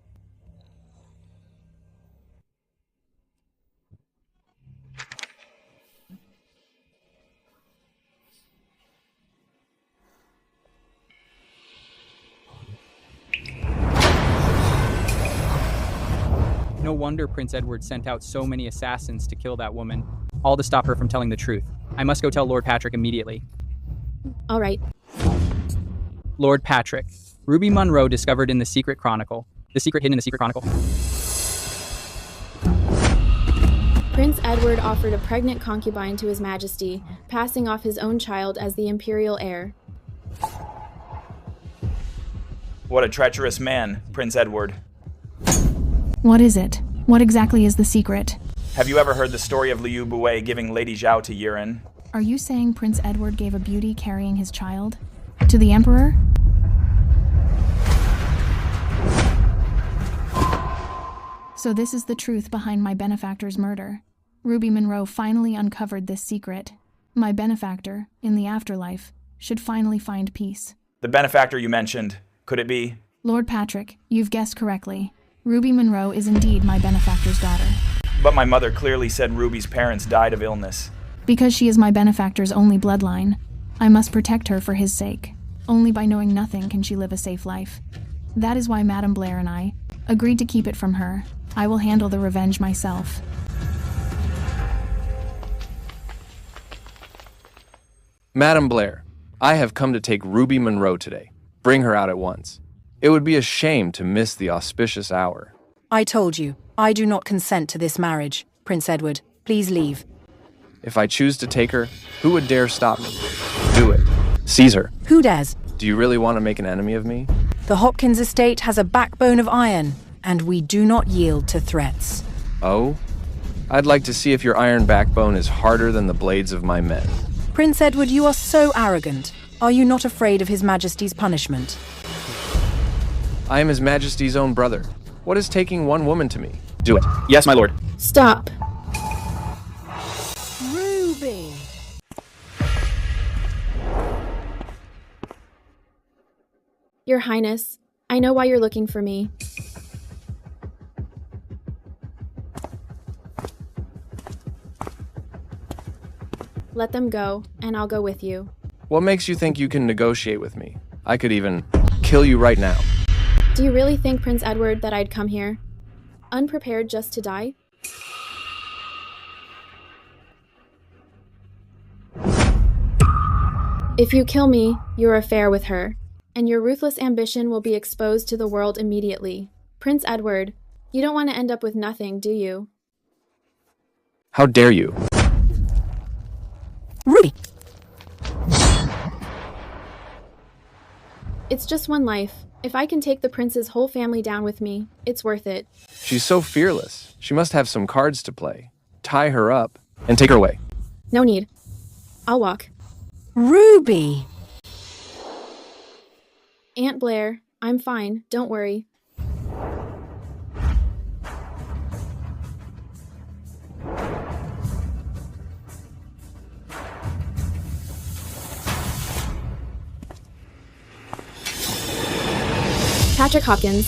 No wonder Prince Edward sent out so many assassins to kill that woman, all to stop her from telling the truth. I must go tell Lord Patrick immediately. All right. Lord Patrick, Ruby Monroe discovered in the secret chronicle. The secret hidden in the secret chronicle. Prince Edward offered a pregnant concubine to His Majesty, passing off his own child as the imperial heir. What a treacherous man, Prince Edward. What is it? What exactly is the secret? Have you ever heard the story of Liu Buwei giving Lady Zhao to urine? Are you saying Prince Edward gave a beauty carrying his child? To the Emperor? So this is the truth behind my benefactor's murder. Ruby Monroe finally uncovered this secret. My benefactor, in the afterlife, should finally find peace. The benefactor you mentioned, could it be? Lord Patrick, you've guessed correctly. Ruby Monroe is indeed my benefactor's daughter. But my mother clearly said Ruby's parents died of illness. Because she is my benefactor's only bloodline, I must protect her for his sake. Only by knowing nothing can she live a safe life. That is why Madame Blair and I agreed to keep it from her. I will handle the revenge myself. Madame Blair, I have come to take Ruby Monroe today. Bring her out at once. It would be a shame to miss the auspicious hour. I told you, I do not consent to this marriage. Prince Edward, please leave. If I choose to take her, who would dare stop me? Do it. Seize her. Who dares? Do you really want to make an enemy of me? The Hopkins estate has a backbone of iron, and we do not yield to threats. Oh? I'd like to see if your iron backbone is harder than the blades of my men. Prince Edward, you are so arrogant. Are you not afraid of His Majesty's punishment? I am His Majesty's own brother. What is taking one woman to me? Do it. Yes, my lord. Stop. Ruby! Your Highness, I know why you're looking for me. Let them go, and I'll go with you. What makes you think you can negotiate with me? I could even kill you right now. Do you really think, Prince Edward, that I'd come here? Unprepared just to die? If you kill me, your affair with her, and your ruthless ambition will be exposed to the world immediately. Prince Edward, you don't want to end up with nothing, do you? How dare you? Ruby! It's just one life. If I can take the prince's whole family down with me, it's worth it. She's so fearless. She must have some cards to play. Tie her up and take her away. No need. I'll walk. Ruby! Aunt Blair, I'm fine. Don't worry. Patrick Hopkins.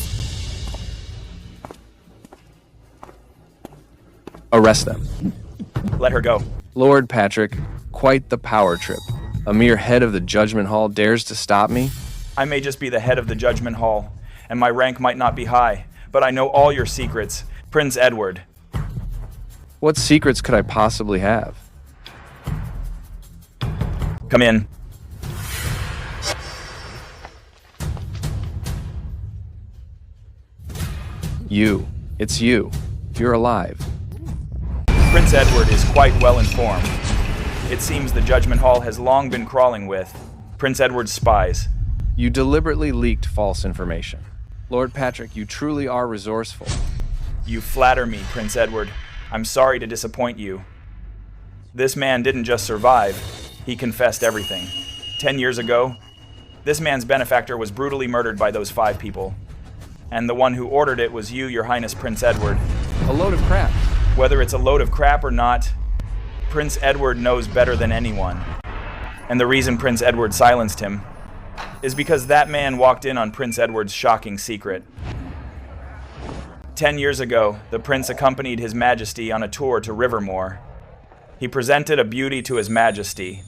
Arrest them. Let her go. Lord Patrick, quite the power trip. A mere head of the Judgment Hall dares to stop me? I may just be the head of the Judgment Hall, and my rank might not be high, but I know all your secrets, Prince Edward. What secrets could I possibly have? Come in. You. It's you. You're alive. Prince Edward is quite well informed. It seems the Judgment Hall has long been crawling with Prince Edward's spies. You deliberately leaked false information. Lord Patrick, you truly are resourceful. You flatter me, Prince Edward. I'm sorry to disappoint you. This man didn't just survive, he confessed everything. 10 years ago, this man's benefactor was brutally murdered by those 5 people. And the one who ordered it was you, Your Highness Prince Edward. A load of crap. Whether it's a load of crap or not, Prince Edward knows better than anyone. And the reason Prince Edward silenced him is because that man walked in on Prince Edward's shocking secret. 10 years ago, the prince accompanied His Majesty on a tour to Rivermore. He presented a beauty to His Majesty.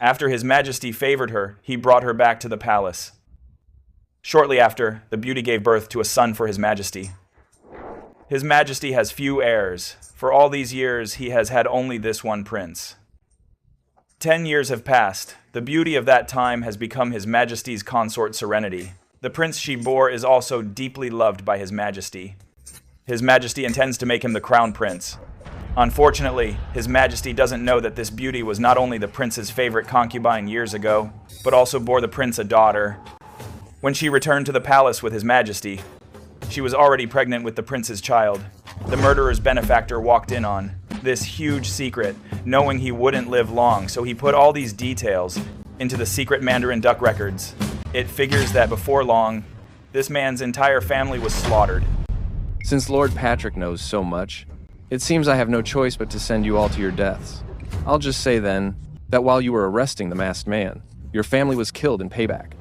After His Majesty favored her, he brought her back to the palace. Shortly after, the beauty gave birth to a son for His Majesty. His Majesty has few heirs. For all these years, he has had only this one prince. 10 years have passed. The beauty of that time has become His Majesty's consort Serenity. The prince she bore is also deeply loved by His Majesty. His Majesty intends to make him the crown prince. Unfortunately, His Majesty doesn't know that this beauty was not only the prince's favorite concubine years ago, but also bore the prince a daughter. When she returned to the palace with His Majesty, she was already pregnant with the prince's child. The murderer's benefactor walked in on this huge secret, knowing he wouldn't live long, so he put all these details into the secret Mandarin duck records. It figures that before long, this man's entire family was slaughtered. Since Lord Patrick knows so much, it seems I have no choice but to send you all to your deaths. I'll just say then, that while you were arresting the masked man, your family was killed in payback.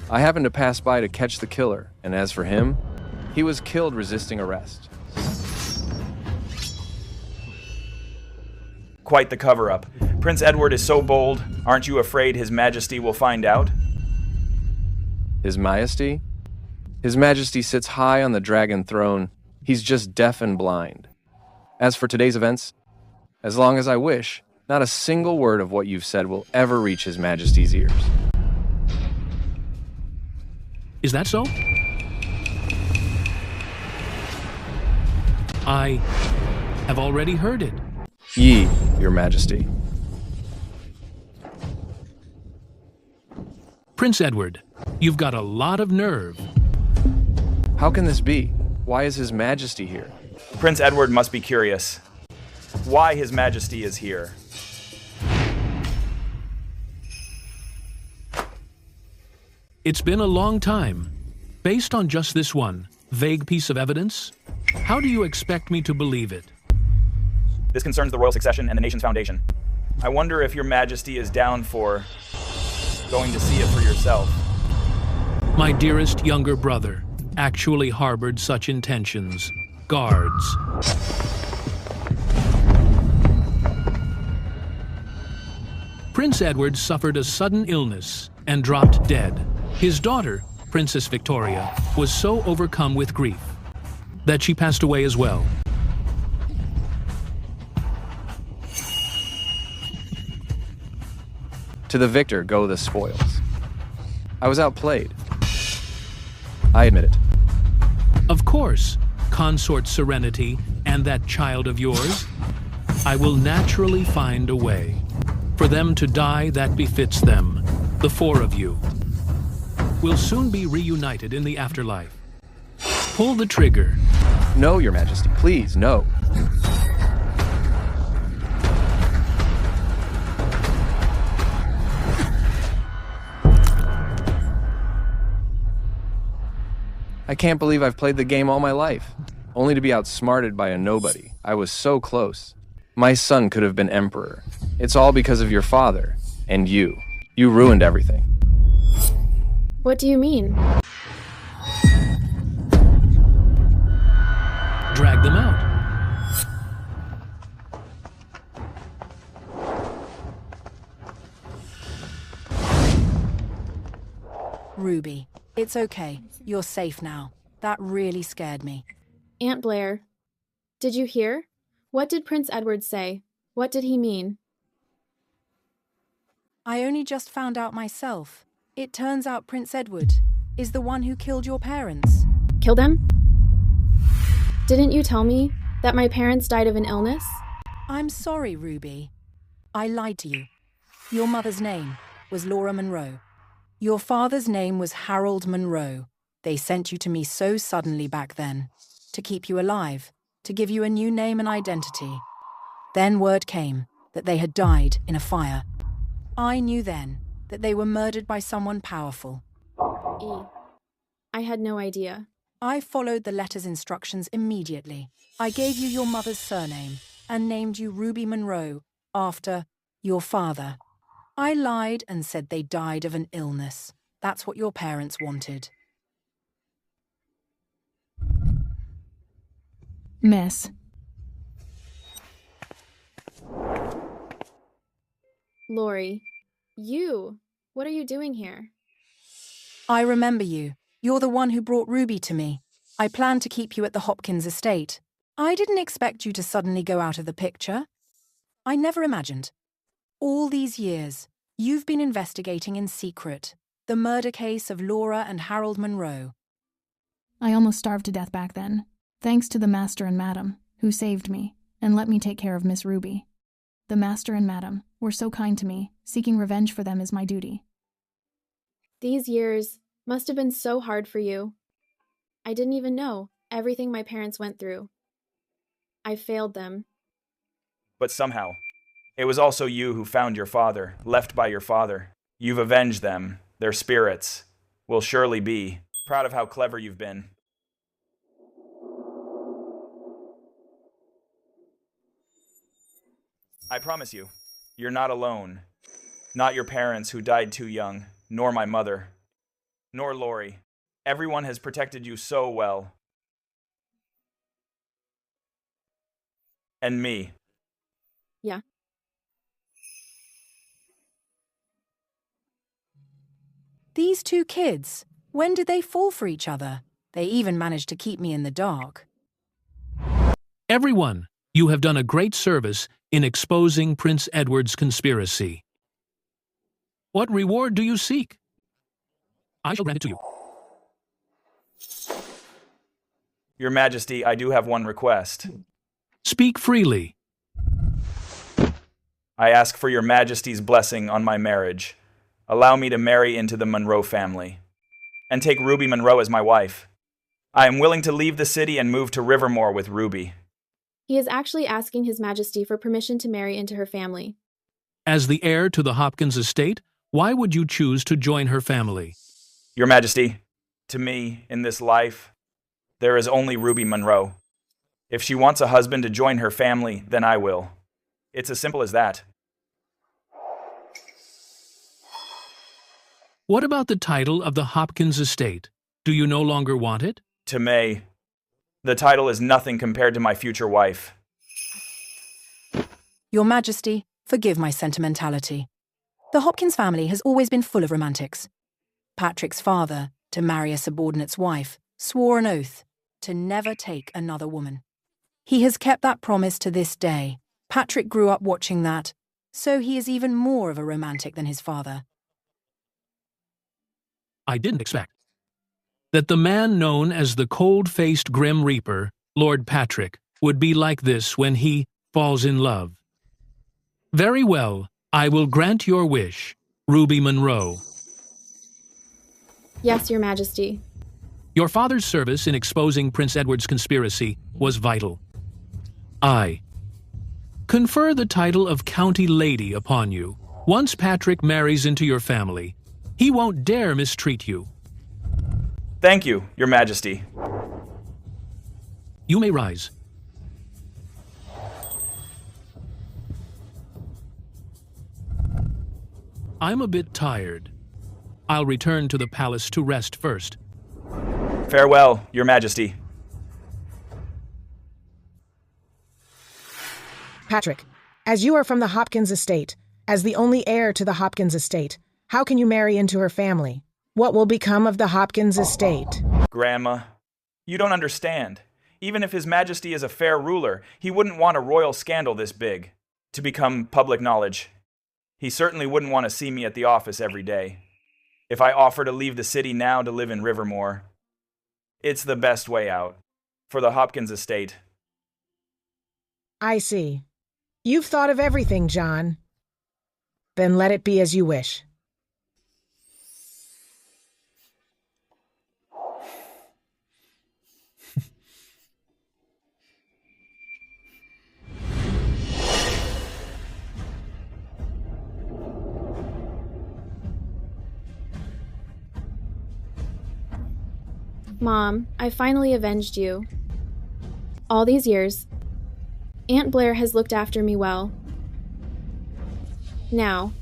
I happened to pass by to catch the killer, and as for him, he was killed resisting arrest. Quite the cover-up. Prince Edward is so bold, aren't you afraid His Majesty will find out? His Majesty? His Majesty sits high on the dragon throne. He's just deaf and blind. As for today's events, as long as I wish, not a single word of what you've said will ever reach His Majesty's ears. Is that so? I have already heard it. Ye, Your Majesty. Prince Edward, you've got a lot of nerve. How can this be? Why is His Majesty here? Prince Edward must be curious. Why His Majesty is here. It's been a long time. Based on just this one vague piece of evidence, how do you expect me to believe it? This concerns the royal succession and the nation's foundation. I wonder if Your Majesty is down for going to see it for yourself. My dearest younger brother actually harbored such intentions. Guards. Prince Edward suffered a sudden illness and dropped dead. His daughter, Princess Victoria, was so overcome with grief that she passed away as well. To the victor go the spoils. I was outplayed. I admit it. Of course, consort Serenity and that child of yours. I will naturally find a way for them to die that befits them. The 4 of you will soon be reunited in the afterlife. Pull the trigger. No, Your Majesty, please, no. I can't believe I've played the game all my life, only to be outsmarted by a nobody. I was so close. My son could have been emperor. It's all because of your father, and you. You ruined everything. What do you mean? Drag them out. Ruby, it's okay. You're safe now. That really scared me. Aunt Blair, did you hear? What did Prince Edward say? What did he mean? I only just found out myself. It turns out Prince Edward is the one who killed your parents. Killed them? Didn't you tell me that my parents died of an illness? I'm sorry, Ruby. I lied to you. Your mother's name was Laura Monroe. Your father's name was Harold Monroe. They sent you to me so suddenly back then, to keep you alive, to give you a new name and identity. Then word came that they had died in a fire. I knew then that they were murdered by someone powerful. I had no idea. I followed the letter's instructions immediately. I gave you your mother's surname and named you Ruby Monroe after your father. I lied and said they died of an illness. That's what your parents wanted. Miss. Lori, what are you doing here? I remember you. You're the one who brought Ruby to me. I planned to keep you at the Hopkins estate. I didn't expect you to suddenly go out of the picture. I never imagined. All these years, you've been investigating in secret the murder case of Laura and Harold Monroe. I almost starved to death back then, thanks to the Master and Madam, who saved me and let me take care of Miss Ruby. The Master and Madam were so kind to me, seeking revenge for them is my duty. These years must have been so hard for you. I didn't even know everything my parents went through. I failed them. But somehow, it was also you who found your father, left by your father. You've avenged them. Their spirits will surely be proud of how clever you've been. I promise you, you're not alone. Not your parents who died too young, nor my mother, nor Lori. Everyone has protected you so well. And me. Yeah. These two kids, when did they fall for each other? They even managed to keep me in the dark. Everyone, you have done a great service in exposing Prince Edward's conspiracy. What reward do you seek? I shall grant it to you. Your Majesty, I do have one request. Speak freely. I ask for your Majesty's blessing on my marriage. Allow me to marry into the Monroe family, and take Ruby Monroe as my wife. I am willing to leave the city and move to Rivermore with Ruby. He is actually asking His Majesty for permission to marry into her family. As the heir to the Hopkins estate, why would you choose to join her family? Your Majesty, to me, in this life, there is only Ruby Monroe. If she wants a husband to join her family, then I will. It's as simple as that. What about the title of the Hopkins estate? Do you no longer want it? To May, the title is nothing compared to my future wife. Your Majesty, forgive my sentimentality. The Hopkins family has always been full of romantics. Patrick's father, to marry a subordinate's wife, swore an oath to never take another woman. He has kept that promise to this day. Patrick grew up watching that, so he is even more of a romantic than his father. I didn't expect that the man known as the cold-faced Grim Reaper, Lord Patrick, would be like this when he falls in love. Very well, I will grant your wish, Ruby Monroe. Yes, Your Majesty. Your father's service in exposing Prince Edward's conspiracy was vital. I confer the title of County Lady upon you. Once Patrick marries into your family, he won't dare mistreat you. Thank you, Your Majesty. You may rise. I'm a bit tired. I'll return to the palace to rest first. Farewell, Your Majesty. Patrick, as you are from the Hopkins estate, as the only heir to the Hopkins estate, how can you marry into her family? What will become of the Hopkins estate? Grandma, you don't understand. Even if His Majesty is a fair ruler, he wouldn't want a royal scandal this big to become public knowledge. He certainly wouldn't want to see me at the office every day. If I offer to leave the city now to live in Rivermore, it's the best way out. for the Hopkins estate. I see. You've thought of everything, John. Then let it be as you wish. Mom, I finally avenged you. All these years, Aunt Blair has looked after me well. Now,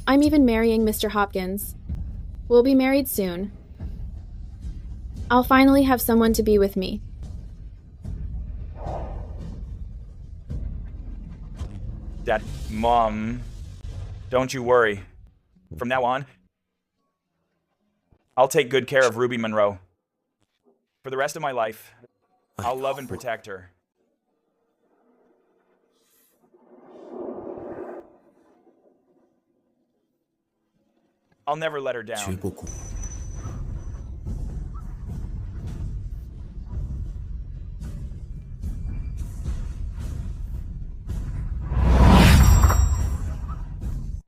I'm even marrying Mr. Hopkins. We'll be married soon. I'll finally have someone to be with me. Dad, Mom, don't you worry. From now on, I'll take good care of Ruby Monroe. For the rest of my life, I'll love and protect her. I'll never let her down.